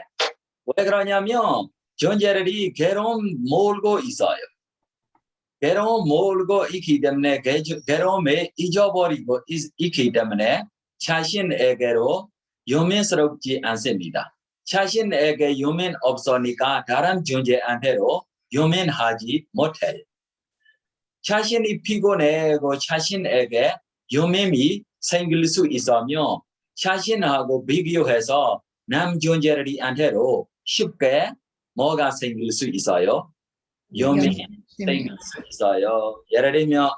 왜 그러냐면 존재들이 괴로움 몰고 있어요. 괴로움 몰고 있기 때문에 괴로움에 잊어버리고 있기 때문에 자신에게로 연민스럽지 않습니다. 자신에게 연민 없으니까 다른 존재한테로 연민하지 못해요. 자신이 피곤해고 자신에게 연민이 생길 수 있으면 자신하고 비교해서 남존재들이한테도 쉽게 뭐가 생길 수 있어요? 염이 생길 수 있어요. 예를 들면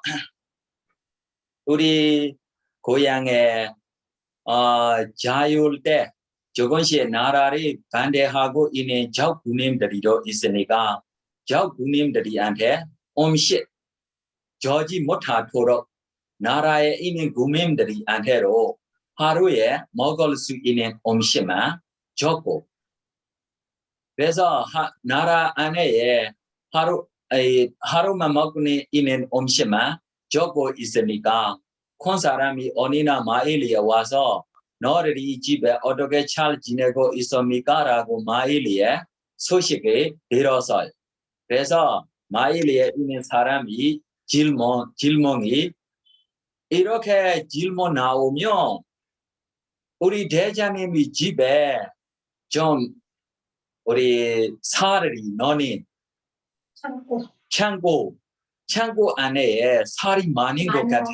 우리 고향에 자유일 때 조금씩 나라를 반대하고 있는 적군님들이도 있으니까 적군님들이한테 음식 저지 못하도록 나라에 있는 군민들이한테로 하루에 먹을 수 있는 음식만 줬고 그래서 나라 안에 하루만 먹고 있는 음식만 줬고 있으니까 큰 사람이 어디나 마일리에 와서 너희들이 집에 어떻게 잘 지내고 있습니까? 라고 마일리에 소식을 들었어요. 그래서 마일리에 있는 사람이 질문이 이렇게 질문 나오면 우리 대장님이 집에 좀 우리 살이 넣는 창고 안에 살이 많은 것 같아.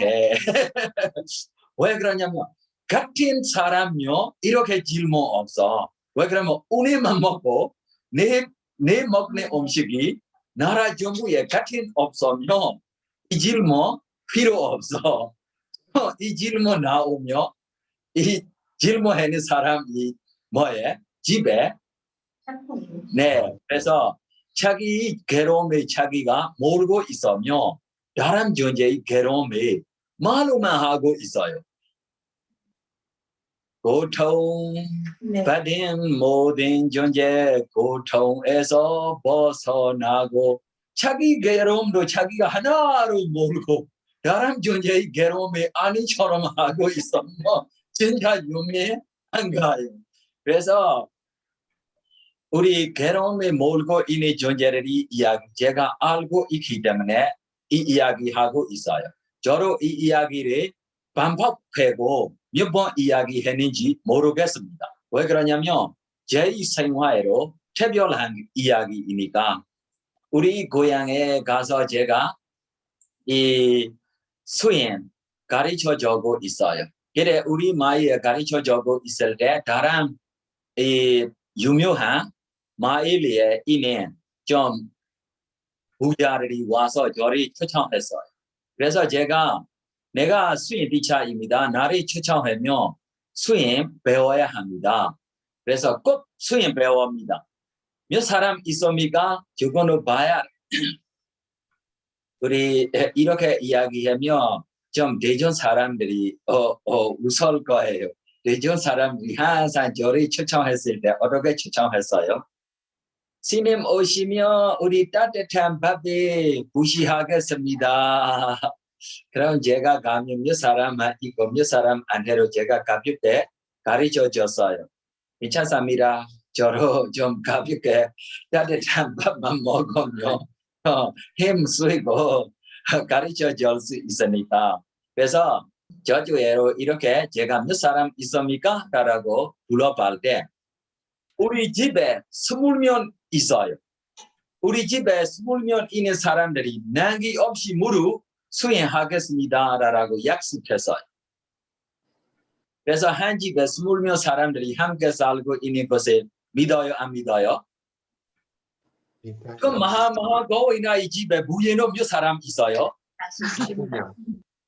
왜 그러냐면 같은 사람요 이렇게 질문 없어. 왜 그러면 오늘만 먹고 내 먹는 음식이 나라 정부에 같은 없으면 이 질문 필요 없어. 이 질문 나오면 이 질문하는 사람이 뭐에 집에 네 그래서 자기 괴로움을 자기가 모르고 있으면 다른 존재의 괴로움을 말로만 하고 있어요. 고통받은 모든 존재 고통에서 벗어나고 자기 괴로움도 자기가 하나로 모르고 다른 존재의 괴로움을 아니처럼 하고 있으면 진짜 용이 안 가요. 그래서 우리 괴로움을 몰고 있는 존재들이 제가 알고 있기 때문에 이 이야기하고 있어요. 저도 이 이야기를 반복하고 몇 번 이야기했는지 모르겠습니다. 왜 그러냐면 제 생활로 특별한 이야기이니까 우리 고향에 가서 제가 이 수행 가르쳐주고 있어요. 그래 우리 마을에 가르쳐주고 있을 때 다른 이 유명한 마을에 있는 좀 부자들이 와서 저를 초청했어요. 그래서 내가 수행 비차입니다. 나를 초청하면 수행 배워야 합니다. 그래서 꼭 수행 배웁니다. 몇 사람 있습니까? 저거는 봐야 우리 이렇게 이야기하면 좀 대전 사람들이 웃을 거예요. 대전 사람들이 항상 저를 초청했을 때 어떻게 초청했어요? 스님 오시면 우리 따뜻한 밥에 부시하겠습니다. 그럼 제가 가면 몇 사람만 있고 몇 사람 안테로 제가 가볍게 가르쳐 줬어요. 괜찮습니다. 저로 좀 가볍게 따뜻한 밥만 먹으면 힘 쓰고 가르쳐 줄 수 있으니까. 그래서 저주에로 이렇게 제가 몇 사람 있습니까? 라고 물어볼 때 우리 집에 20명 있어요. 우리 집에 20명 있는 사람들이 난기 없이 무릎 수행하겠습니다. 라고 약속했어요. 그래서 한 집에 20명 사람들이 함께 살고 있는 것을 믿어요? 안 믿어요? 그 마하고이나 이 집에 무예는 몇 사람 있어요?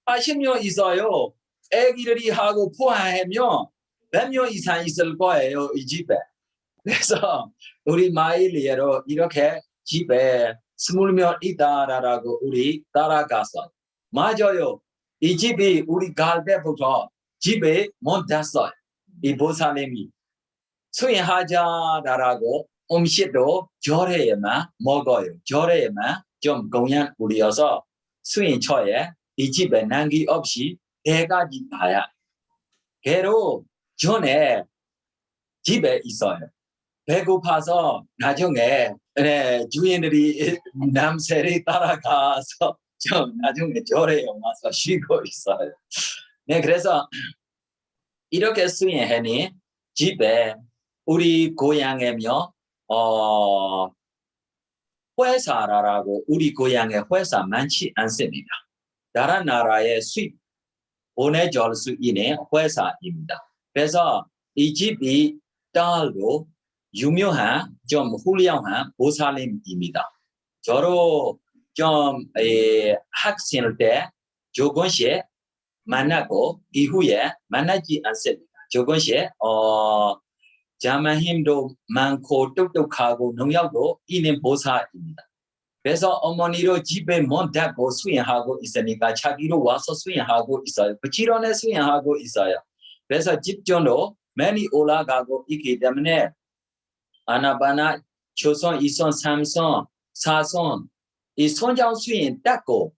80명 있어요. 애기들이 하고 포함하면 몇 명 이상 있을 거예요, 이 집에. 그래서 우리 마을리에로 이렇게 집에 20명 있다라고 우리 따라가서 맞아요. 이 집이 우리 갈 때부터 집에 문 닫았어요. 이 보살님이 수행하자라고 음식도 절에만 먹어요. 절에만 좀 공양 부려서 수행처에 이 집에 난기 없이 해까지 가야. 걔로 전에 집에 있어요. 배고파서 나중에 주인들이 남새를 따라가서 좀 나중에 절에 와서 쉬고 있어요. 네, 그래서 이렇게 수행하니 집에 우리 고향에며 회사라고 우리 고향에 회사 많지 않습니다. 다른 나라에 수입 보내줄 수 있는 회사입니다. 그래서 이 집이 딸도 유명한 좀 훌륭한 보살님입니다. 저로 좀 학생일 때 조금씩 만나고 이후에 만나지 않습니다. 조금씩 자만 힘도 많고 똑똑하고 능력도 있는 보살입니다. 그래서 어머니로 집에 문 닫고 수행하고 있으니까 자기로 와서 수행하고 있어요. 부지런히 수행하고 있어요. 그래서 집전도 많이 올라가고 있기 때문에 아나바나, 초선, 이선, 삼선, 사선 이 손장 수행 닦고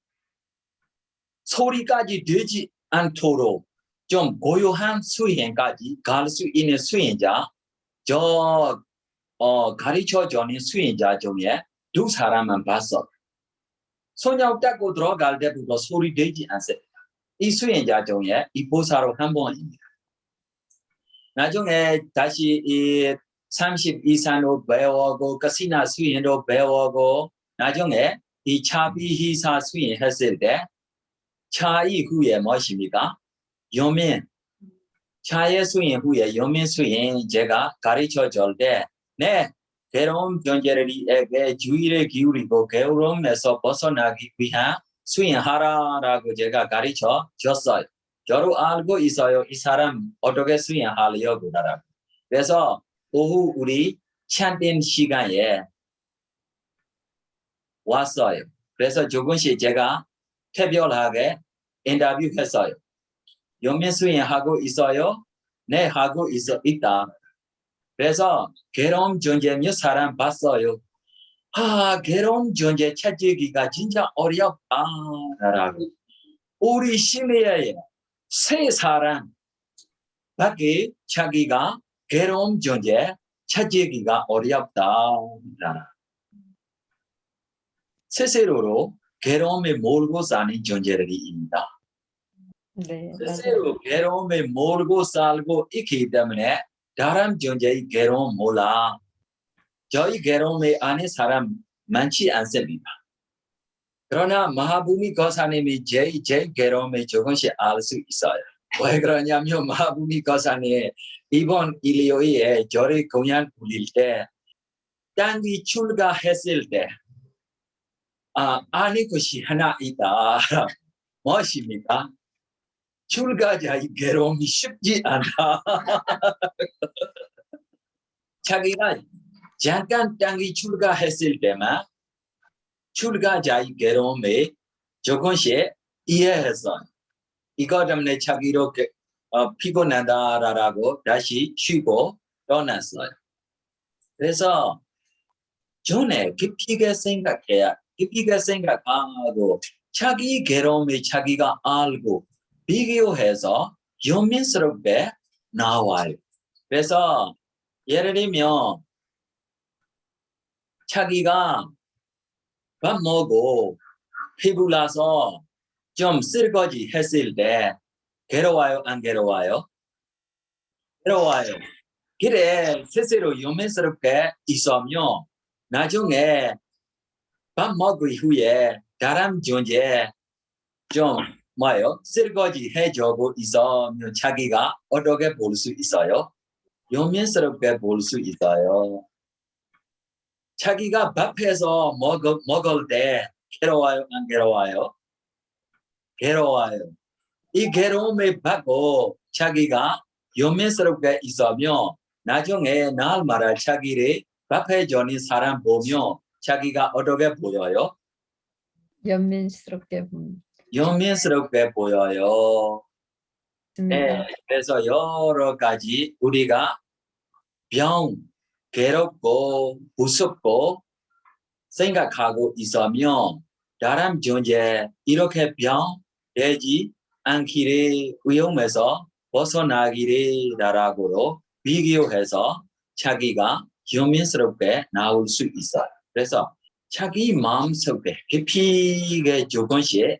소리까지 되지 않도록 좀 고요한 수행까지 갈 수 있는 수행자, 가르쳐주는 수행자 중에 두 사람만 봤어. 손장 닦고 들어갈 때부터 소리 되지 않습니다. 이 수행자 중에 이 보살로 한 번입니다. 나중에 다시 이 30 이상으로 배우고 가시나 수행도 배우고 나중에 이 차비희사 수행했을 때 차이 후에 무엇입니까? 요민. 차의 수행 후에 요민 수행 제가 가르쳐 줄 때 네, 괴로운 존재에게 주의를 기울이고 괴로움에서 벗어나기 위한 수행하라라고 제가 가르쳐 줬어요. 저로 알고 있어요. 이 사람 어떻게 수행하려고 하라고. 그래서 오후 우리 찬된 시간에 왔어요. 그래서 조금씩 제가 특별하게 인터뷰했어요. 영면 수행하고 있어요? 네, 하고 있다. 그래서 괴로운 존재 몇 사람 봤어요. 괴로운 존재 찾기가 진짜 어렵다라고. 우리 시내에 3사람 밖에 자기가 괴로운 존재 찾기가 어렵다. 스스로로 괴로움에 몰고 사는 존재들입니다. 네, 스스로 괴로움에 몰고 살고 있기 때문에 다른 존재의 괴로움 몰라. 저희 괴로움에 아는 사람 많지 않습니다. 그러나 마하부미 거사님이 제 괴로움에 조금씩 알 수 있어요. 왜 그러냐면 마하부미 거사님 이번 일요일에 저를 공연 올릴 때 땅이 출가했을 때 아는 것이 하나 있다. 무엇입니까? 출가자의 괴로움이 쉽지 않다. 자기가 잠깐 땅이 출가했을 때만 출가자의 괴로움에 조금씩 이해했어요. 이거 때문에 자기로 피곤하다라고 다시 쉬고 떠났어요. 그래서 전에 깊게 생각하고 자기 괴로움을 자기가 알고 비교해서 연민스럽게 나와요. 그래서 예를 들면 자기가 밥 먹고 피부나서 좀 설거지 했을 때 괴로워요? 안 괴로워요? 괴로워요. 그래 스스로 연민스럽게 있으면 나중에 밥 먹은 후에 다른 존재 좀 설거지 해주고 있으면 자기가 어떻게 볼 수 있어요? 연민스럽게 볼 수 있어요. 자기가 밥해서 먹을 때 괴로워요? 안 괴로워요? 괴로워요. 이 괴로움을 받고 자기가 연민스럽게 있으면 나중에 날마다 자기를 밥해주는 사람 보면 자기가 어떻게 보여요? 연민스럽게 연민스럽게 보여요. 봅니다. 네, 그래서 여러 가지 우리가 괴롭고 무섭고 생각하고 있으면 다른 존재 이렇게 되지 않기를 위험해서 벗어나기를 비교해서 자기가 연민스럽게 나올 수 있어요. 그래서 자기 마음속에 깊이 조금씩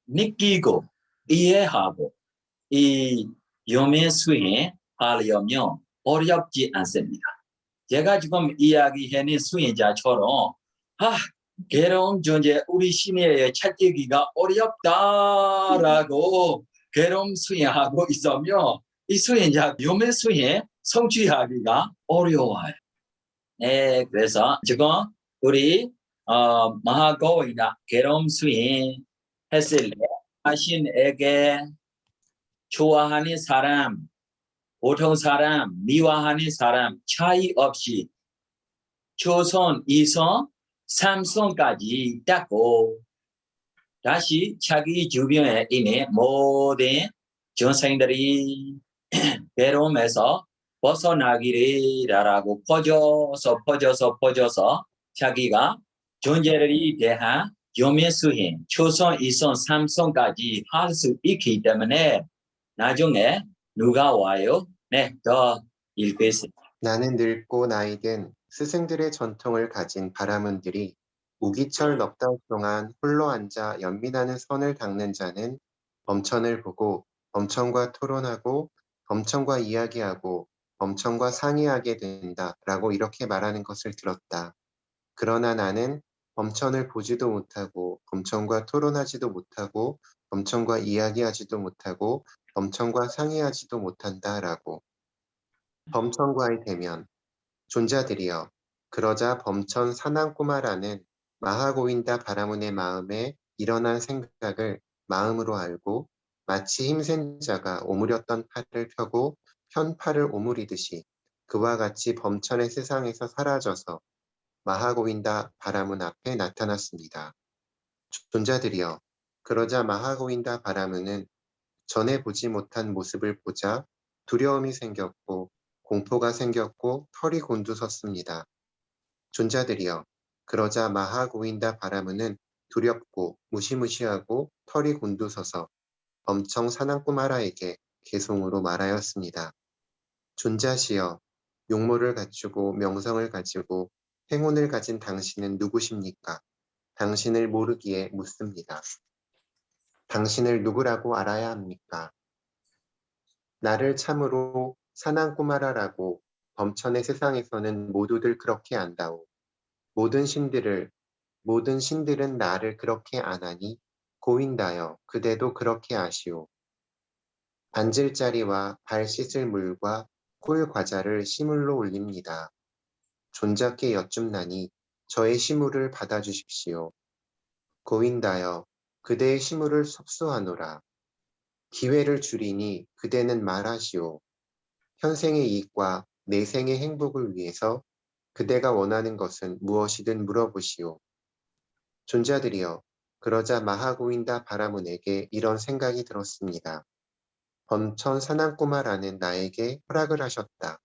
느끼고 이해하고 이 연민 수행 하려면 어렵지 않습니다. 제가 지금 이야기하는 수행자처럼 괴로운 존재 우리 시내에 찾기가 어렵다라고 괴로움 수행하고 있으면 이 수행자 연민 수행 성취하기가 어려워요. 네, 그래서 지금 우리 마하고인다 계엄 수행 했을 때 자신에게 좋아하는 사람, 보통 사람, 미워하는 사람 차이 없이 초선, 이선, 삼선까지 닦고 다시 자기 주변에 있는 모든 전생들이 괴로움에서 벗어나기라고 퍼져서 자기가 존재에 대한 조면수행, 초선, 이선, 삼선까지 할 수 있기 때문에 나중에 누가 와요? 네, 더 읽겠습니다. 나는 늙고 나이든 스승들의 전통을 가진 바라문들이 우기철 넉 달 동안 홀로 앉아 연민하는 선을 닦는 자는 범천을 보고 범천과 토론하고 범천과 이야기하고 범천과 상의하게 된다라고 이렇게 말하는 것을 들었다. 그러나 나는 범천을 보지도 못하고 범천과 토론하지도 못하고 범천과 이야기하지도 못하고 범천과 상의하지도 못한다라고. 범천과의 대면. 존자들이여, 그러자 범천 사난꼬마라는 마하고인다 바라문의 마음에 일어난 생각을 마음으로 알고 마치 힘센 자가 오므렸던 팔을 펴고 편 팔을 오므리듯이 그와 같이 범천의 세상에서 사라져서 마하고인다 바라문 앞에 나타났습니다. 존자들이여, 그러자 마하고인다 바라문은 전에 보지 못한 모습을 보자 두려움이 생겼고 공포가 생겼고 털이 곤두섰습니다. 존자들이여, 그러자 마하고인다 바라문은 두렵고 무시무시하고 털이 곤두서서 엄청 사난꼬마라에게 개송으로 말하였습니다. 존자시여, 용모를 갖추고 명성을 가지고 행운을 가진 당신은 누구십니까? 당신을 모르기에 묻습니다. 당신을 누구라고 알아야 합니까? 나를 참으로 사난꼬마라라고 범천의 세상에서는 모두들 그렇게 안다오. 모든 신들은 나를 그렇게 안하니 고인다여 그대도 그렇게 아시오. 앉을 자리와 발 씻을 물과 꿀 과자를 시물로 올립니다. 존자께 여쭙나니 저의 시물을 받아주십시오. 고인다여 그대의 시물을 섭수하노라. 기회를 주리니 그대는 말하시오. 현생의 이익과 내생의 행복을 위해서 그대가 원하는 것은 무엇이든 물어보시오. 존자들이여, 그러자 마하고인다 바라문에게 이런 생각이 들었습니다. 범천 사난꼬마라는 나에게 허락을 하셨다.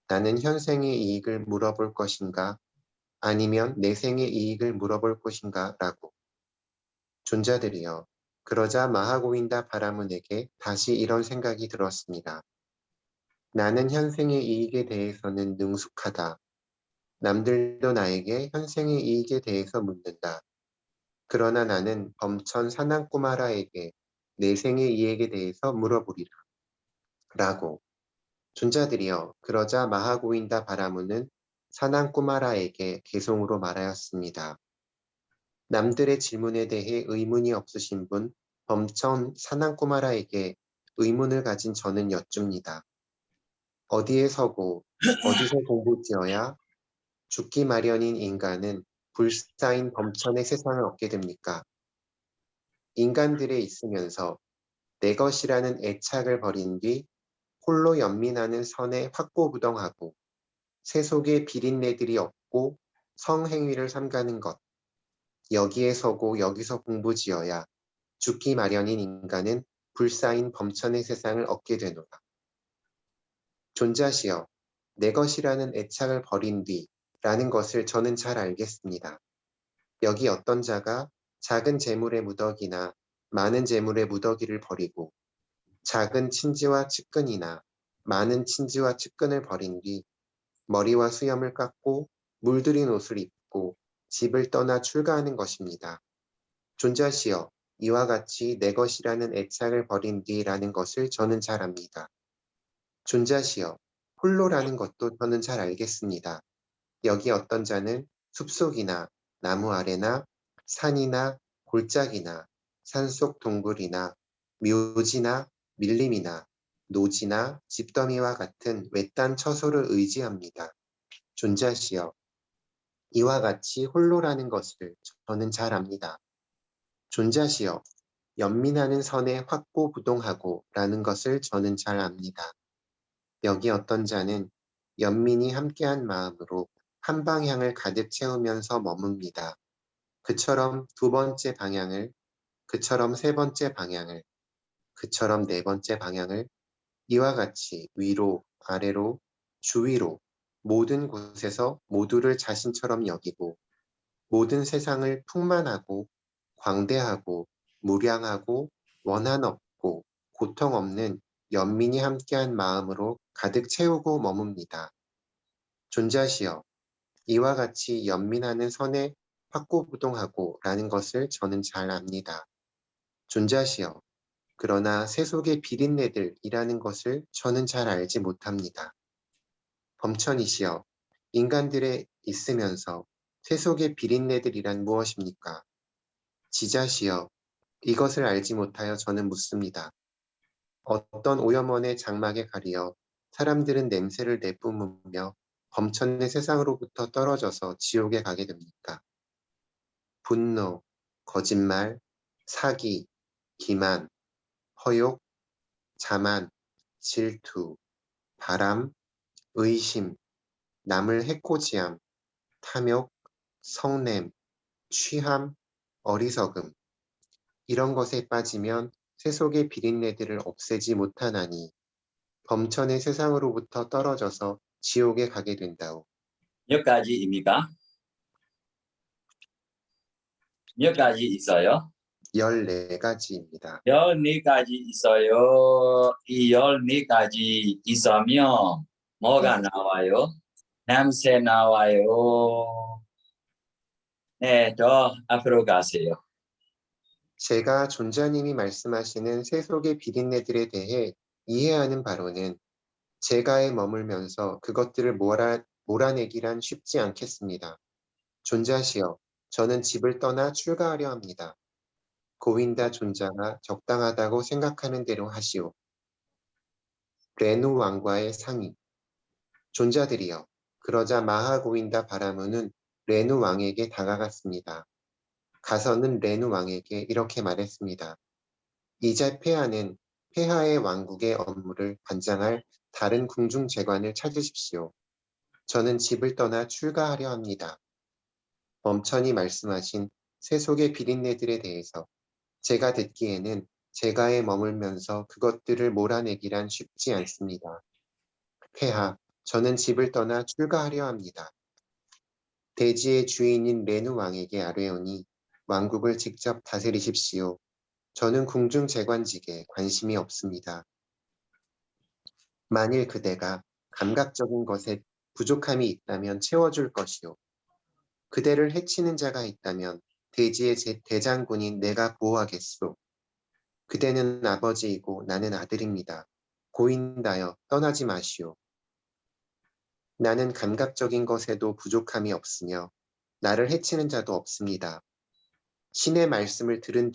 나는 현생의 이익을 물어볼 것인가? 아니면 내생의 이익을 물어볼 것인가? 라고. 존자들이여, 그러자 마하고인다 바라문에게 다시 이런 생각이 들었습니다. 나는 현생의 이익에 대해서는 능숙하다. 남들도 나에게 현생의 이익에 대해서 묻는다. 그러나 나는 범천 사난꼬마라에게 내생의 이익에 대해서 물어보리라. 라고. 존자들이여, 그러자 마하고인다 바라문은 사난꼬마라에게 개송으로 말하였습니다. 남들의 질문에 대해 의문이 없으신 분, 범천 사난꼬마라에게 의문을 가진 저는 여쭙니다. 어디에 서고 어디서 공부지어야 죽기 마련인 인간은 불사인 범천의 세상을 얻게 됩니까? 인간들에 있으면서 내 것이라는 애착을 버린 뒤 홀로 연민하는 선에 확고부동하고 세속의 비린내들이 없고 성행위를 삼가는 것. 여기에 서고 여기서 공부지어야 죽기 마련인 인간은 불사인 범천의 세상을 얻게 되노라. 존자시여, 내 것이라는 애착을 버린 뒤라는 것을 저는 잘 알겠습니다. 여기 어떤 자가 작은 재물의 무더기나 많은 재물의 무더기를 버리고 작은 친지와 측근이나 많은 친지와 측근을 버린 뒤 머리와 수염을 깎고 물들인 옷을 입고 집을 떠나 출가하는 것입니다. 존자시여, 이와 같이 내 것이라는 애착을 버린 뒤라는 것을 저는 잘 압니다. 존자시여, 홀로라는 것도 저는 잘 알겠습니다. 여기 어떤 자는 숲속이나 나무 아래나 산이나 골짜기나 산속 동굴이나 묘지나 밀림이나 노지나 집더미와 같은 외딴 처소를 의지합니다. 존자시여, 이와 같이 홀로라는 것을 저는 잘 압니다. 존자시여, 연민하는 선에 확고부동하고 라는 것을 저는 잘 압니다. 여기 어떤 자는 연민이 함께한 마음으로 한 방향을 가득 채우면서 머뭅니다. 그처럼 두 번째 방향을, 그처럼 세 번째 방향을, 그처럼 네 번째 방향을 이와 같이 위로, 아래로, 주위로 모든 곳에서 모두를 자신처럼 여기고 모든 세상을 풍만하고 광대하고 무량하고 원한 없고 고통 없는 연민이 함께한 마음으로 가득 채우고 머뭅니다. 존자시여, 이와 같이 연민하는 선에 확고부동하고 라는 것을 저는 잘 압니다. 존자시여, 그러나 세속의 비린내들이라는 것을 저는 잘 알지 못합니다. 범천이시여, 인간들에 있으면서 세속의 비린내들이란 무엇입니까? 지자시여, 이것을 알지 못하여 저는 묻습니다. 어떤 오염원의 장막에 가리어 사람들은 냄새를 내뿜으며 범천의 세상으로부터 떨어져서 지옥에 가게 됩니까? 분노, 거짓말, 사기, 기만, 허욕, 자만, 질투, 바람, 의심, 남을 해코지함, 탐욕, 성냄, 취함, 어리석음, 이런 것에 빠지면 세속의 비린내들을 없애지 못하나니 범천의 세상으로부터 떨어져서 지옥에 가게 된다오. 몇 가지입니까? 몇 가지 있어요? 14가지입니다. 14가지 있어요. 이 14가지 있으면 뭐가 나와요? 냄새 나와요. 네, 더 앞으로 가세요. 제가 존자님이 말씀하시는 세속의 비린내들에 대해 이해하는 바로는 제가에 머물면서 그것들을 몰아내기란 쉽지 않겠습니다. 존자시여, 저는 집을 떠나 출가하려 합니다. 고윈다 존자가 적당하다고 생각하는 대로 하시오. 레누 왕과의 상의. 존자들이여, 그러자 마하고윈다 바라무는 레누 왕에게 다가갔습니다. 가서는 레누 왕에게 이렇게 말했습니다. 이제 폐하는 폐하의 왕국의 업무를 관장할 다른 궁중재관을 찾으십시오. 저는 집을 떠나 출가하려 합니다. 범천이 말씀하신 세속의 비린내들에 대해서 제가 듣기에는 제가에 머물면서 그것들을 몰아내기란 쉽지 않습니다. 폐하, 저는 집을 떠나 출가하려 합니다. 대지의 주인인 레누 왕에게 아뢰오니 왕국을 직접 다스리십시오. 저는 궁중재관직에 관심이 없습니다. 만일 그대가 감각적인 것에 부족함이 있다면 채워줄 것이요. 그대를 해치는 자가 있다면 대지의 대장군인 내가 보호하겠소. 그대는 아버지이고 나는 아들입니다. 고인다여 떠나지 마시오. 나는 감각적인 것에도 부족함이 없으며 나를 해치는 자도 없습니다. 신의 말씀을 들은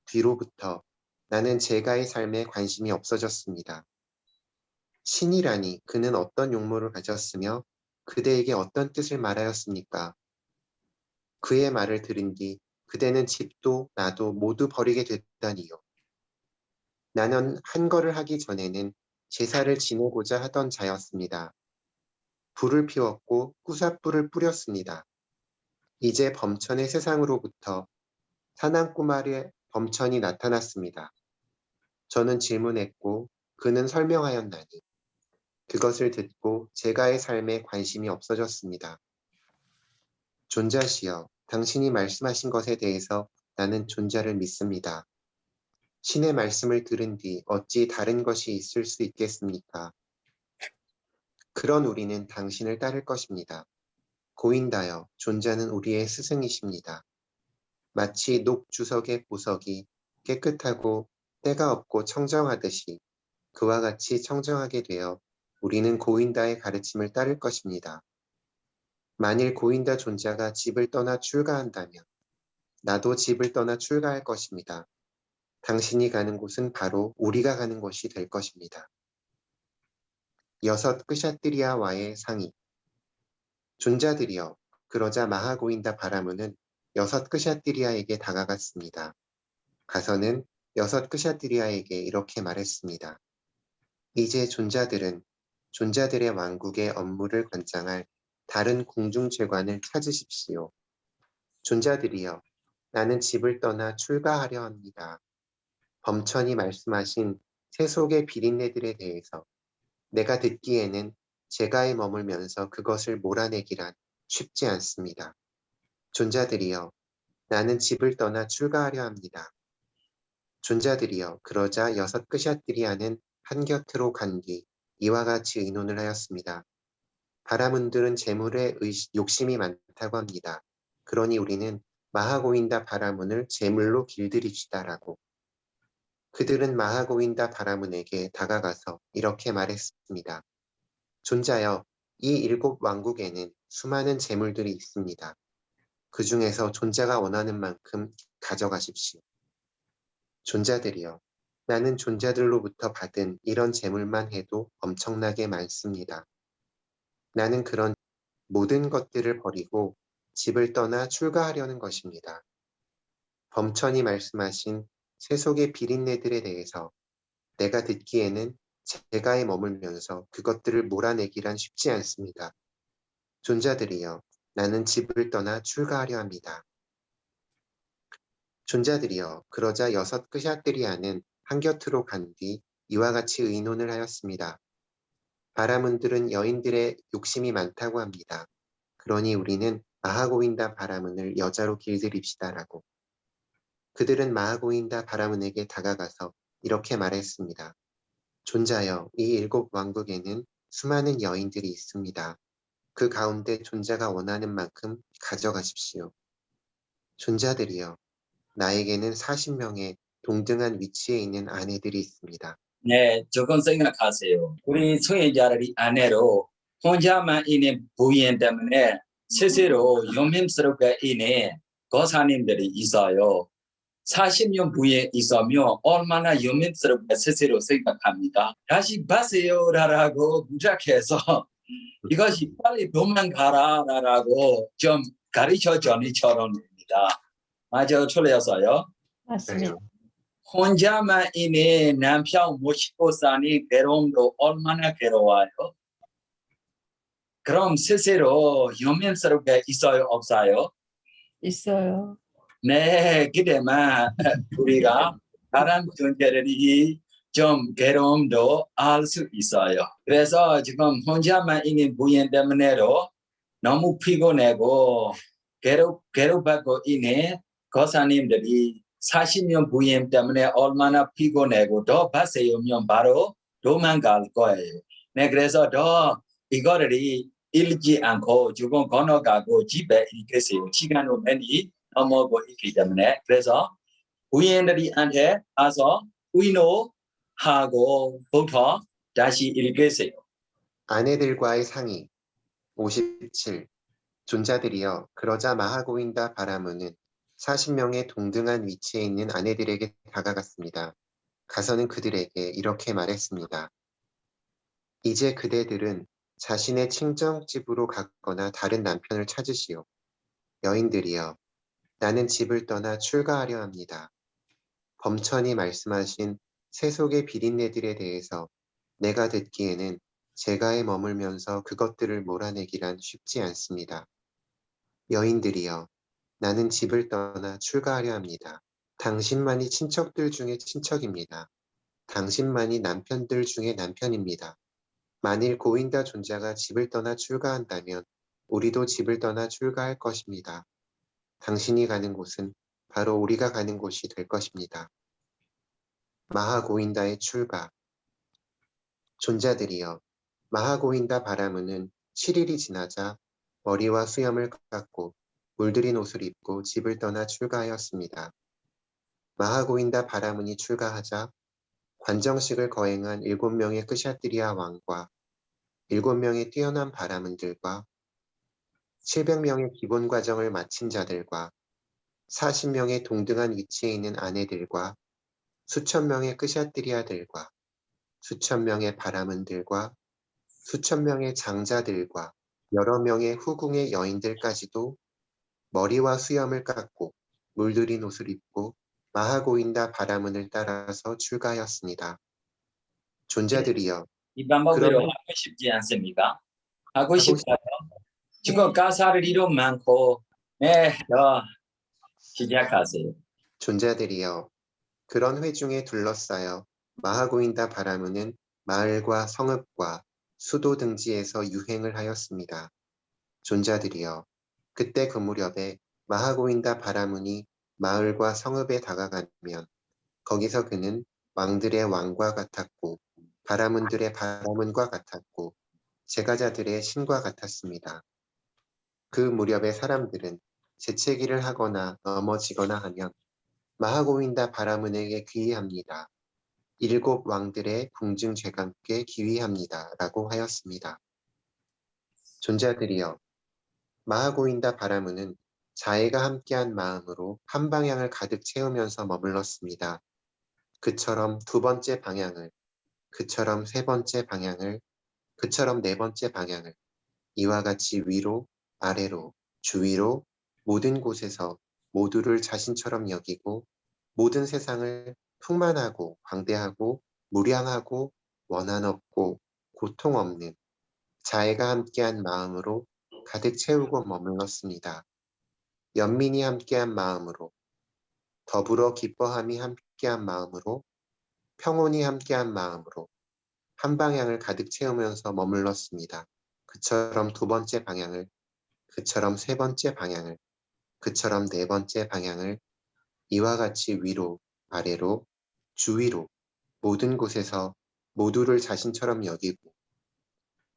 뒤로부터 나는 제가의 삶에 관심이 없어졌습니다. 신이라니 그는 어떤 용모를 가졌으며 그대에게 어떤 뜻을 말하였습니까? 그의 말을 들은 뒤 그대는 집도 나도 모두 버리게 됐다니요. 나는 한거를 하기 전에는 제사를 지내고자 하던 자였습니다. 불을 피웠고 꾸삿불을 뿌렸습니다. 이제 범천의 세상으로부터 사냥꾸마리의 범천이 나타났습니다. 저는 질문했고 그는 설명하였나니 그것을 듣고 제가의 삶에 관심이 없어졌습니다. 존자시여, 당신이 말씀하신 것에 대해서 나는 존자를 믿습니다. 신의 말씀을 들은 뒤 어찌 다른 것이 있을 수 있겠습니까? 그런 우리는 당신을 따를 것입니다. 고인다여, 존자는 우리의 스승이십니다. 마치 녹주석의 보석이 깨끗하고 때가 없고 청정하듯이 그와 같이 청정하게 되어 우리는 고인다의 가르침을 따를 것입니다. 만일 고인다 존자가 집을 떠나 출가한다면 나도 집을 떠나 출가할 것입니다. 당신이 가는 곳은 바로 우리가 가는 곳이 될 것입니다. 여섯 끄샤뜨리아와의 상의. 존자들이여, 그러자 마하고인다 바라문은 여섯 끄샤뜨리아에게 다가갔습니다. 가서는 여섯 끄샤뜨리아에게 이렇게 말했습니다. 이제 존자들은 존자들의 왕국의 업무를 관장할 다른 궁중체관을 찾으십시오. 존자들이여, 나는 집을 떠나 출가하려 합니다. 범천이 말씀하신 세속의 비린내들에 대해서 내가 듣기에는 제가에 머물면서 그것을 몰아내기란 쉽지 않습니다. 존자들이여, 나는 집을 떠나 출가하려 합니다. 존자들이여, 그러자 여섯 끄샤뜨리아는 한곁으로 간 뒤 이와 같이 의논을 하였습니다. 바라문들은 재물에 욕심이 많다고 합니다. 그러니 우리는 마하고인다 바라문을 재물로 길들입시다라고. 그들은 마하고인다 바라문에게 다가가서 이렇게 말했습니다. 존자여, 이 일곱 왕국에는 수많은 재물들이 있습니다. 그 중에서 존자가 원하는 만큼 가져가십시오. 존자들이여, 나는 존자들로부터 받은 이런 재물만 해도 엄청나게 많습니다. 나는 그런 모든 것들을 버리고 집을 떠나 출가하려는 것입니다. 범천이 말씀하신 세속의 비린내들에 대해서 내가 듣기에는 제가에 머물면서 그것들을 몰아내기란 쉽지 않습니다. 존자들이여, 나는 집을 떠나 출가하려 합니다. 존자들이여, 그러자 여섯 끄샤뜨리아는 한곁으로 간 뒤 이와 같이 의논을 하였습니다. 바라문들은 여인들의 욕심이 많다고 합니다. 그러니 우리는 마하고인다 바라문을 여자로 길들입시다라고. 그들은 마하고인다 바라문에게 다가가서 이렇게 말했습니다. 존자여, 이 일곱 왕국에는 수많은 여인들이 있습니다. 그 가운데 존자가 원하는 만큼 가져가십시오. 존자들이여, 나에게는 40명의 동등한 위치에 있는 아내들이 있습니다. 네, 조금 생각하세요. 우리 성애자들이 아내로 혼자만 있는 부인 때문에 스스로 용맹스럽게 있는 거사님들이 있어요. 40년 부에 있으면 얼마나 용맹스럽게 스스로 생각합니다. 다시 봐세요라고 부탁해서 이것이 빨리 도망가라라고 좀 가르쳐 전이처럼입니다. 맞아, 틀렸어요. 맞습니다. 혼자만 있는 남편 모시고 사니 괴로움도 얼마나 괴로워요. 그럼 스스로 용맹스럽게 있어요, 없어요? 있어요. 네, 그때만 우리가 다른 존재들이 좀 괴로움도 알 수 있어요. 그래서 지금 혼자만 있는 부인 때문에도 너무 피곤하고 괴롭받고 있는 거사님들이 40년 부인 때문에 얼마나 피곤하고 더 밭세우면 바로 도망갈 거예요. 네, 그래서 더 이거를 읽지 않고 조금 건너가고 집에 있겠어요. 시간이 많이 넘어가고 있기 때문에. 그래서 부인들이한테 가서 의논하고부터 다시 읽겠어요. 아내들과의 상의. 57. 존자들이여, 그러자 마하고인다 바라문은 40명의 동등한 위치에 있는 아내들에게 다가갔습니다. 가서는 그들에게 이렇게 말했습니다. 이제 그대들은 자신의 친정집으로 가거나 다른 남편을 찾으시오. 여인들이여, 나는 집을 떠나 출가하려 합니다. 범천이 말씀하신 세속의 비린내들에 대해서 내가 듣기에는 제가에 머물면서 그것들을 몰아내기란 쉽지 않습니다. 여인들이여, 나는 집을 떠나 출가하려 합니다. 당신만이 친척들 중에 친척입니다. 당신만이 남편들 중에 남편입니다. 만일 고인다 존자가 집을 떠나 출가한다면 우리도 집을 떠나 출가할 것입니다. 당신이 가는 곳은 바로 우리가 가는 곳이 될 것입니다. 마하고인다의 출가. 존자들이여, 마하고인다 바라문은 7일이 지나자 머리와 수염을 깎고 물들인 옷을 입고 집을 떠나 출가하였습니다. 마하고인다 바라문이 출가하자 관정식을 거행한 7명의 끄샤뜨리아 왕과 7명의 뛰어난 바라문들과 700명의 기본 과정을 마친 자들과 40명의 동등한 위치에 있는 아내들과 수천 명의 끄샤뜨리아들과 수천 명의 바라문들과 수천 명의 장자들과 여러 명의 후궁의 여인들까지도 머리와 수염을 깎고 물들인 옷을 입고 마하고인다 바라문을 따라서 출가하였습니다. 존자들이여, 이 방법으로 그러면- 하고 싶지 않습니까? 하고 하고 싶어요. 지금 가사를 이름 많고 시작하세요. 존자들이여, 그런 회중에 둘러싸여 마하고인다 바라문은 마을과 성읍과 수도 등지에서 유행을 하였습니다. 존자들이여, 그때 그 무렵에 마하고인다 바라문이 마을과 성읍에 다가가면 거기서 그는 왕들의 왕과 같았고 바라문들의 바라문과 같았고 제가자들의 신과 같았습니다. 그 무렵의 사람들은 재채기를 하거나 넘어지거나 하면 마하고인다 바라문에게 귀의합니다. 7 왕들의 궁증죄가 함께 기위합니다. 라고 하였습니다. 존자들이여, 마하고인다 바라문은 자애가 함께한 마음으로 한 방향을 가득 채우면서 머물렀습니다. 그처럼 2번째 방향을, 그처럼 3번째 방향을, 그처럼 4번째 방향을 이와 같이 위로, 아래로, 주위로 모든 곳에서 모두를 자신처럼 여기고 모든 세상을 풍만하고 광대하고 무량하고 원한 없고 고통 없는 자애가 함께한 마음으로 가득 채우고 머물렀습니다. 연민이 함께한 마음으로, 더불어 기뻐함이 함께한 마음으로, 평온이 함께한 마음으로 한 방향을 가득 채우면서 머물렀습니다. 그처럼 2번째 방향을, 그처럼 3번째 방향을, 그처럼 4번째 방향을 이와 같이 위로, 아래로, 주위로 모든 곳에서 모두를 자신처럼 여기고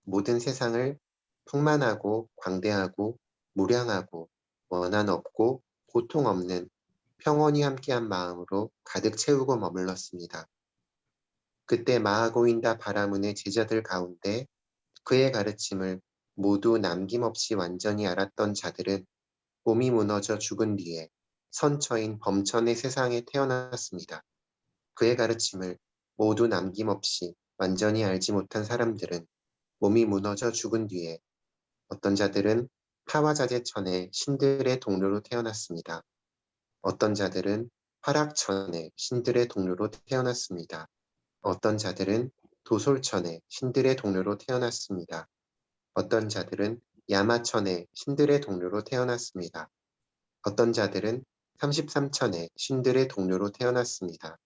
모든 세상을 풍만하고 광대하고 무량하고 원한 없고 고통 없는 평온이 함께한 마음으로 가득 채우고 머물렀습니다. 그때 마하고인다 바라문의 제자들 가운데 그의 가르침을 모두 남김없이 완전히 알았던 자들은 몸이 무너져 죽은 뒤에 선처인 범천의 세상에 태어났습니다. 그의 가르침을 모두 남김없이 완전히 알지 못한 사람들은 몸이 무너져 죽은 뒤에 어떤 자들은 타와자재천의 신들의 동료로 태어났습니다. 어떤 자들은 화락천의 신들의 동료로 태어났습니다. 어떤 자들은 도솔천의 신들의 동료로 태어났습니다. 어떤 자들은 야마천의 신들의 동료로 태어났습니다. 어떤 자들은 33천의 신들의 동료로 태어났습니다.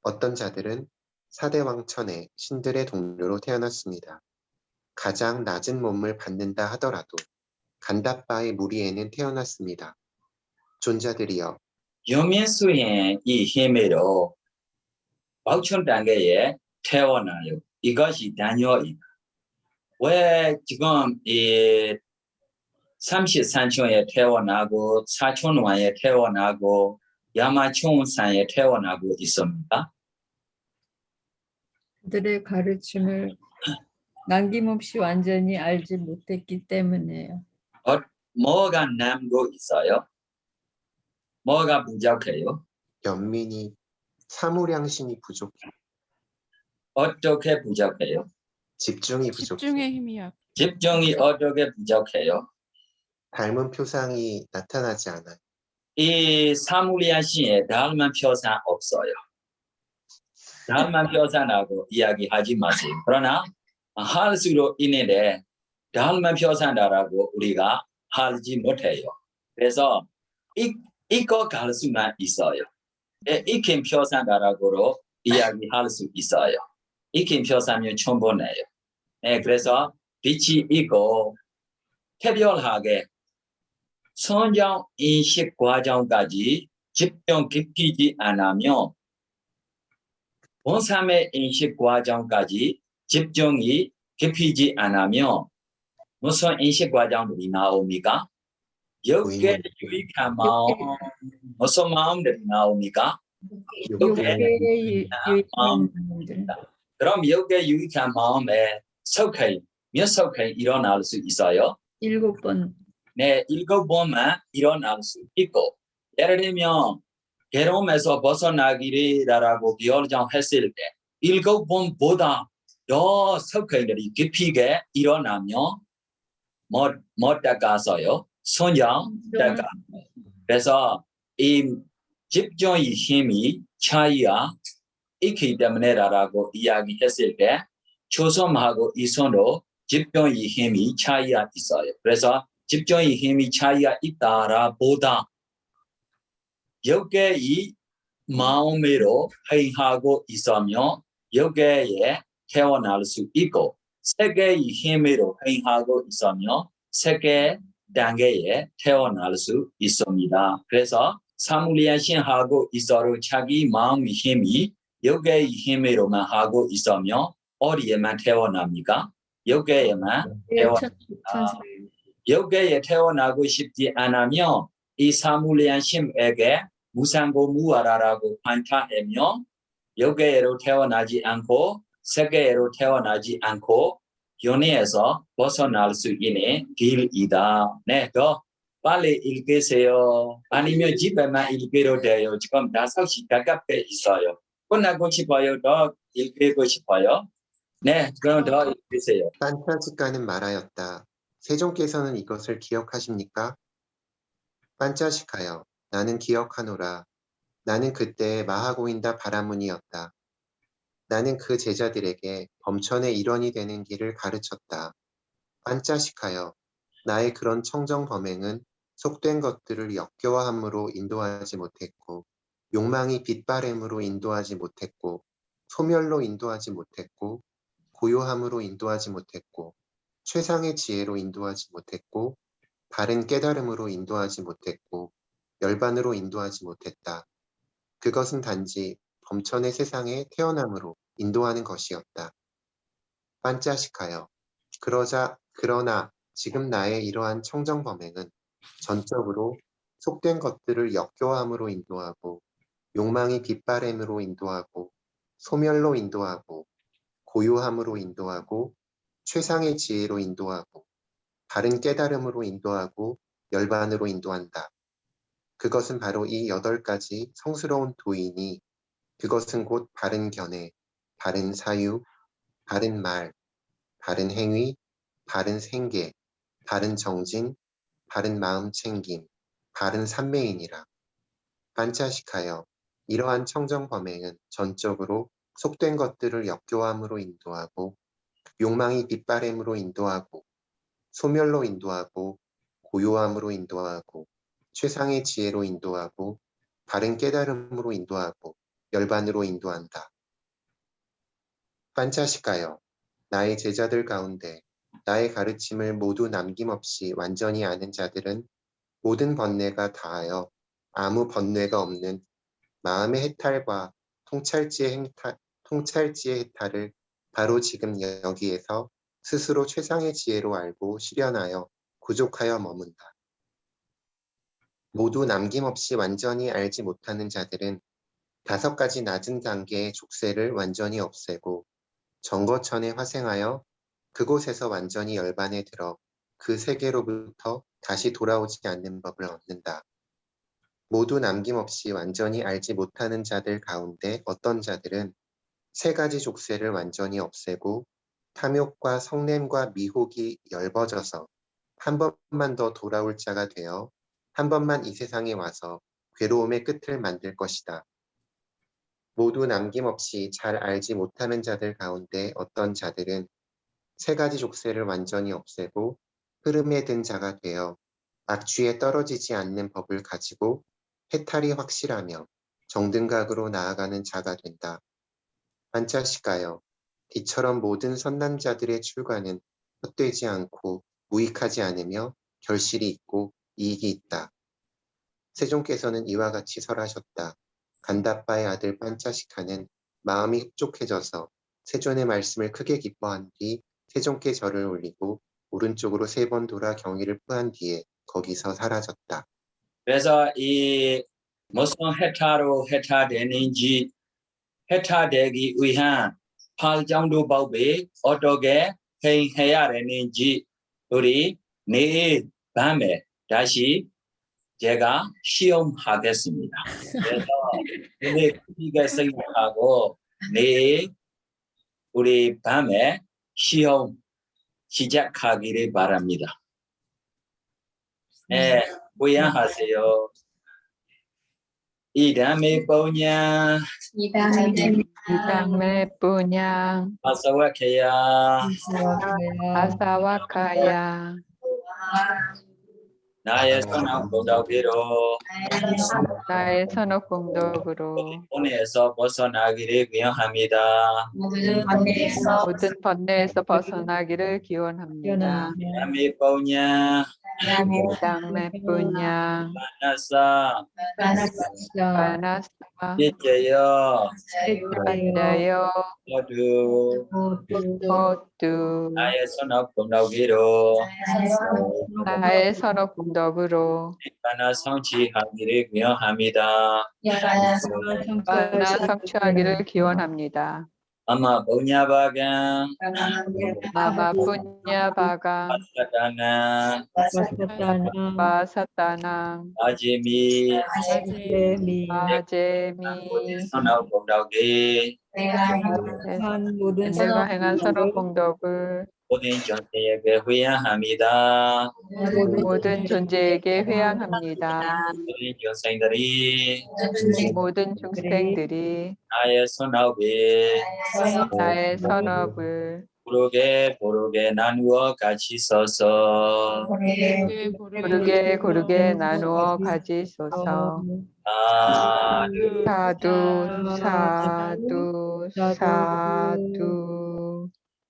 어떤 자들은 사대왕천의 신들의 동료로 태어났습니다. 가장 낮은 몸을 받는다 하더라도 간다바의 무리에는 태어났습니다. 존자들이여, 유민수의 이 힘으로 바우천 단계에 태어나요. 이것이 단요입니다. 왜 지금 이 33촌에 태어나고 사촌왕에 태어나고 야마촌산에 태어나고 있습니까? 그들의 가르침을 남김없이 완전히 알지 못했기 때문에요. 뭐가 남고 있어요? 뭐가 부족해요? 연민이 사무량심이 부족해, 어떻게 부족해요? 집중이 부족해, 집중의 힘이야. 집중이 어떻게 부족해요? 닮은 표상이 나타나지 않아요. 이 사무리아시에 닮은 표상 없어요. 닮은 표상하고 이야기하지 마세요. 그러나 할수록 있는데 닮은 표상이라고 우리가 하지 못해요. 그래서 이거 갈 수만 있어요. 익힌 표상이라고 이야기할 수 있어요. 익힌 표상이면 충분해요. 그래서 빛이 있고 특별하게 선정 인식 과정까지 집중 깊이지 않으면 본삼의 인식 과정까지 집중이 깊이지 않으면 무슨 인식 과정들이 나옵니까? 육계 유익한 마음, 무슨 마음들이 나옵니까? 육계의 유익한 마음들. 그럼 육계 유익한 마음에 속해, 몇 속해 일어날 수 있어요? 7번. 네, 7번만 일어날 수 있고, 예를 들면 괴로움에서 벗어나기라고 결정했을 때 7번보다 더 석회들이 깊이게 일어나며 못 닦아서요. 손장 닦아. 그래서 이 집중의 힘이 차이가 있기 때문에라고 이야기했을 때 초섬하고 이손도 집중의 힘이 차이가 있어요. 그래서 집중의 힘이 차이가 있다라 보다 여기에 마음으로 회의하고 있으며 여기에 태어날 수 있고 세계의 힘으로 회의하고 있으며 세계 단계에 태어날 수 있습니다. 그래서 사물리안신하고 있어도 자기 마음의 힘이 여기의 힘으로만 하고 있으며 어디에만 태어납니까? 여기에만 태어납니다. 여기에 태어나고 싶지 않으면 이 사물리안심에게 무상고 무아라라고 판타하며 여기에로 태어나지 않고 세계로 태어나지 않고 연애에서 벗어날 수 있는 길이다. 네, 더 빨리 읽으세요. 아니면 집에만 읽어도 돼요. 지금 5시 가깝게 있어요. 끝나고 싶어요. 더 읽고 싶어요. 네, 그럼 더 읽으세요. 반차식가는 말하였다. 세종께서는 이것을 기억하십니까? 반차식하여 나는 기억하노라. 나는 그때 마하고인다 바라문이었다. 나는 그 제자들에게 범천의 일원이 되는 길을 가르쳤다. 반짜식하여 나의 그런 청정 범행은 속된 것들을 역겨워함으로 인도하지 못했고 욕망이 빛바램으로 인도하지 못했고 소멸로 인도하지 못했고 고요함으로 인도하지 못했고 최상의 지혜로 인도하지 못했고 바른 깨달음으로 인도하지 못했고 열반으로 인도하지 못했다. 그것은 단지 범천의 세상에 태어남으로 인도하는 것이었다. 반짜식하여 그러나 지금 나의 이러한 청정범행은 전적으로 속된 것들을 역겨워함으로 인도하고 욕망이 빛바램으로 인도하고 소멸로 인도하고 고요함으로 인도하고 최상의 지혜로 인도하고 바른 깨달음으로 인도하고 열반으로 인도한다. 그것은 바로 이 8가지 성스러운 도인이 그것은 곧 바른 견해, 바른 사유, 바른 말, 바른 행위, 바른 생계, 바른 정진, 바른 마음 챙김, 바른 삼매인이라. 반차식하여 이러한 청정 범행은 전적으로 속된 것들을 역겨함으로 인도하고 욕망이 빛바램으로 인도하고 소멸로 인도하고 고요함으로 인도하고 최상의 지혜로 인도하고 바른 깨달음으로 인도하고 열반으로 인도한다. 반차식하여 나의 제자들 가운데 나의 가르침을 모두 남김없이 완전히 아는 자들은 모든 번뇌가 다하여 아무 번뇌가 없는 마음의 해탈과 통찰지의 해탈을 바로 지금 여기에서 스스로 최상의 지혜로 알고 실현하여 구족하여 머문다. 모두 남김없이 완전히 알지 못하는 자들은 5가지 낮은 단계의 족쇄를 완전히 없애고 정거천에 화생하여 그곳에서 완전히 열반에 들어 그 세계로부터 다시 돌아오지 않는 법을 얻는다. 모두 남김없이 완전히 알지 못하는 자들 가운데 어떤 자들은 3가지 족쇄를 완전히 없애고 탐욕과 성냄과 미혹이 열버져서 한 번만 더 돌아올 자가 되어 한 번만 이 세상에 와서 괴로움의 끝을 만들 것이다. 모두 남김없이 잘 알지 못하는 자들 가운데 어떤 자들은 3가지 족쇄를 완전히 없애고 흐름에 든 자가 되어 악취에 떨어지지 않는 법을 가지고 해탈이 확실하며 정등각으로 나아가는 자가 된다. 반차식하여 이처럼 모든 선남자들의 출가는 헛되지 않고 무익하지 않으며 결실이 있고 이익이 있다. 세종께서는 이와 같이 설하셨다. 간다빠의 아들 반차식하는 마음이 흡족해져서 세존의 말씀을 크게 기뻐한 뒤 세종께 절을 올리고 오른쪽으로 3번 돌아 경의를 표한 뒤에 거기서 사라졌다. 그래서 이 무슨 해탈로 해탈되는지 해탈되기 위한 8정도 법이 어떻게 행해야 되는지 우리 내일 밤에 다시 제가 시험하겠습니다. 그래서 오늘 크게 생각하고 내일 우리 밤에 시험 시작하기를 바랍니다. 네, 모양하세요. 이담의 뽀냐 이담의 뿌냥 아사와케야 아사와카야 나의 선한 공덕으로 나의 선업 공덕으로 오늘에서 벗어나기를 기원합니다. 모든 번뇌에서 벗어나기를 기원합니다. 이담의 뽀냐 이담의 뿌냥 나사 바나사 이제요 반자여 모두 모두 나의 선한 공덕으로 나의 선업 공덕으로 하나 성취하기를 기원합니다. 바나 성취하기를 기원합니다. 아마 뽀냐바강 마마 푸냐바강 사다나 마사타낭 아지미 아제미 선한 공덕이 내가 행한 선업 공덕을 모든 존재에게 회양합니다. 모든 존재에게 회양합니다. 모든 jon생들이 모든 중생들이 나의 선업을 나의 선업을 고르게 나누어 같이 써서 고르게 나누어 가지소서. 사두 사두 사두 사두